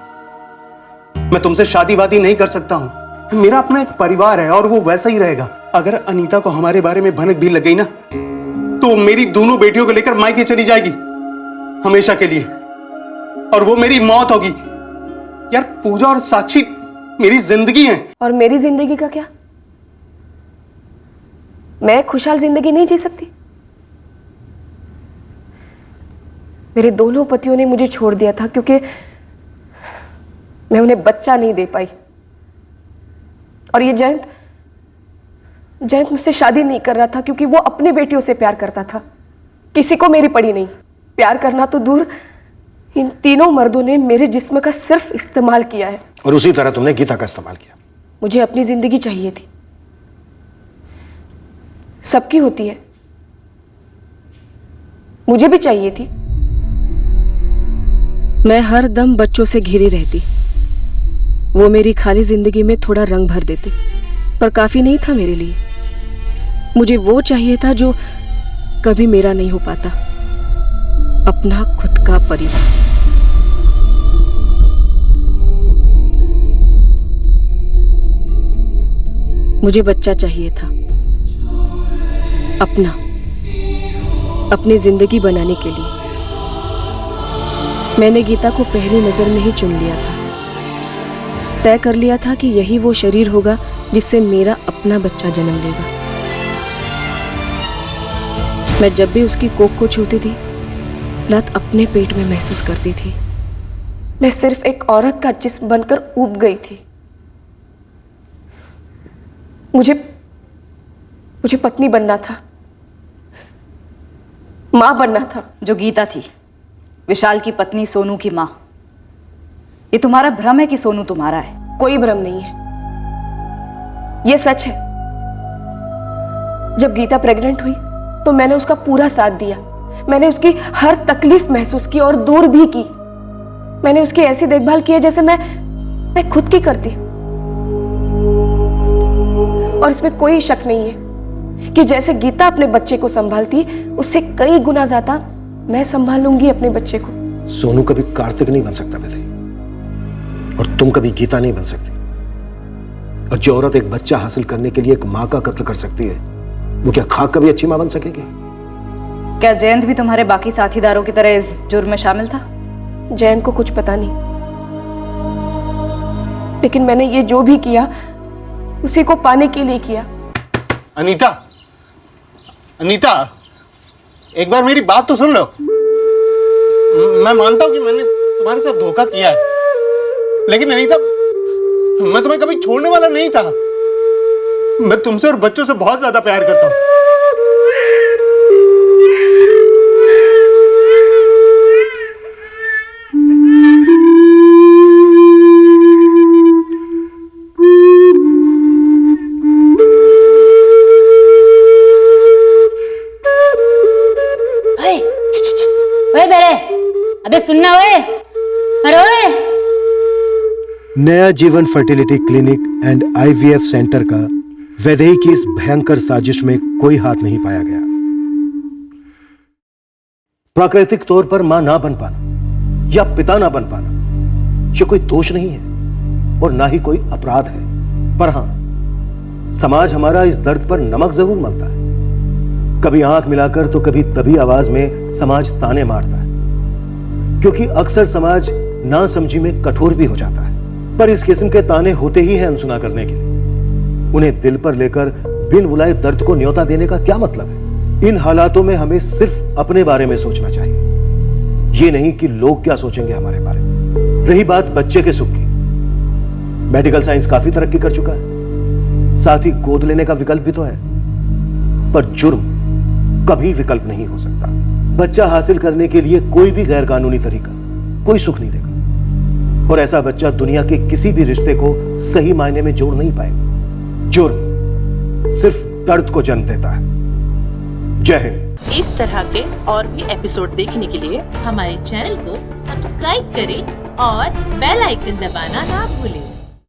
मैं तुमसे शादी वादी नहीं कर सकता हूं, मेरा अपना एक परिवार है और वो वैसा ही रहेगा। अगर अनीता को हमारे बारे में भनक भी लग गई ना तो मेरी दोनों बेटियों को लेकर मायके चली जाएगी हमेशा के लिए, और वो मेरी मौत होगी। यार पूजा और साक्षी मेरी जिंदगी है। और मेरी जिंदगी का क्या? मैं खुशहाल जिंदगी नहीं जी सकती? मेरे दोनों पतियों ने मुझे छोड़ दिया था क्योंकि मैं उन्हें बच्चा नहीं दे पाई। और ये जयंत मुझसे शादी नहीं कर रहा था क्योंकि वो अपनी बेटियों से प्यार करता था, किसी को मेरी पड़ी नहीं। प्यार करना तो दूर, इन तीनों मर्दों ने मेरे जिस्म का सिर्फ इस्तेमाल किया है। और उसी तरह तुमने गीता का इस्तेमाल किया। मुझे अपनी जिंदगी चाहिए थी, सबकी होती है, मुझे भी चाहिए थी। मैं हर दम बच्चों से घिरी रहती, वो मेरी खाली जिंदगी में थोड़ा रंग भर देते, पर काफी नहीं था मेरे लिए। मुझे वो चाहिए था जो कभी मेरा नहीं हो पाता, अपना खुद का परिवार। मुझे बच्चा चाहिए था, अपनी जिंदगी बनाने के लिए। मैंने गीता को पहली नजर में ही चुन लिया था, तय कर लिया था कि यही वो शरीर होगा जिससे मेरा अपना बच्चा जन्म लेगा। मैं जब भी उसकी कोख को छूती थी, लत अपने पेट में महसूस करती थी। मैं सिर्फ एक औरत का जिस्म बनकर ऊब गई थी। मुझे पत्नी बनना था, मां बनना था। जो गीता थी, विशाल की पत्नी, सोनू की मां। ये तुम्हारा भ्रम है कि सोनू तुम्हारा है। कोई भ्रम नहीं है, ये सच है। जब गीता प्रेग्नेंट हुई तो मैंने उसका पूरा साथ दिया। मैंने उसकी हर तकलीफ महसूस की और दूर भी की। मैंने उसकी ऐसी देखभाल की है जैसे मैं खुद की करती। और इसमें कोई शक नहीं है कि जैसे गीता अपने बच्चे को संभालती, उससे कई गुना ज्यादा मैं संभालूंगी अपने बच्चे को। सोनू कभी कार्तिक नहीं बन सकता बेटे, और तुम कभी गीता नहीं बन सकती। और जो औरत एक बच्चा हासिल करने के लिए एक मां का कत्ल कर सकती है, वो क्या खाक कभी अच्छी मां बन सकेगी? क्या जयंत भी तुम्हारे बाकी साथीदारों की तरह इस जुर्म में शामिल था? जयंत को कुछ पता नहीं, लेकिन मैंने ये जो भी किया उसी को पाने के लिए किया। अनीता, एक बार मेरी बात तो सुन लो। मैं मानता हूं कि मैंने तुम्हारे साथ धोखा किया है, लेकिन अनीता, मैं तुम्हें कभी छोड़ने वाला नहीं था। मैं तुमसे और बच्चों से बहुत ज्यादा प्यार करता हूं। ओए बेरे, अबे सुनना ओए, अरे ओए। नया जीवन fertility clinic and IVF centre का वैदेही की इस भयंकर साजिश में कोई हाथ नहीं पाया गया। प्राकृतिक तौर पर मां ना बन पाना या पिता ना बन पाना ये कोई दोष नहीं है और ना ही कोई अपराध है, पर हां समाज हमारा इस दर्द पर नमक जरूर मलता है। कभी आंख मिलाकर तो कभी दबी आवाज में समाज ताने मारता है, क्योंकि अक्सर समाज ना समझी में कठोर भी हो जाता है। पर इस किस्म के ताने होते ही हैं अनसुना करने के लिए। उन्हें दिल पर लेकर बिन बुलाए दर्द को न्योता देने का क्या मतलब है? इन हालातों में हमें सिर्फ अपने बारे में सोचना चाहिए, ये नहीं कि लोग क्या सोचेंगे हमारे बारे में। रही बात बच्चे के सुख की, मेडिकल साइंस काफी तरक्की कर चुका है, साथ ही गोद लेने का विकल्प भी तो है, पर जुर्म कभी विकल्प नहीं हो सकता। बच्चा हासिल करने के लिए कोई भी गैर कानूनी तरीका कोई सुख नहीं देगा, और ऐसा बच्चा दुनिया के किसी भी रिश्ते को सही मायने में जोड़ नहीं पाएगा। जुर्म सिर्फ दर्द को जन्म देता है। जय हिंद। इस तरह के और भी एपिसोड देखने के लिए हमारे चैनल को सब्सक्राइब करें और बेल आइकन दबाना ना भूलें।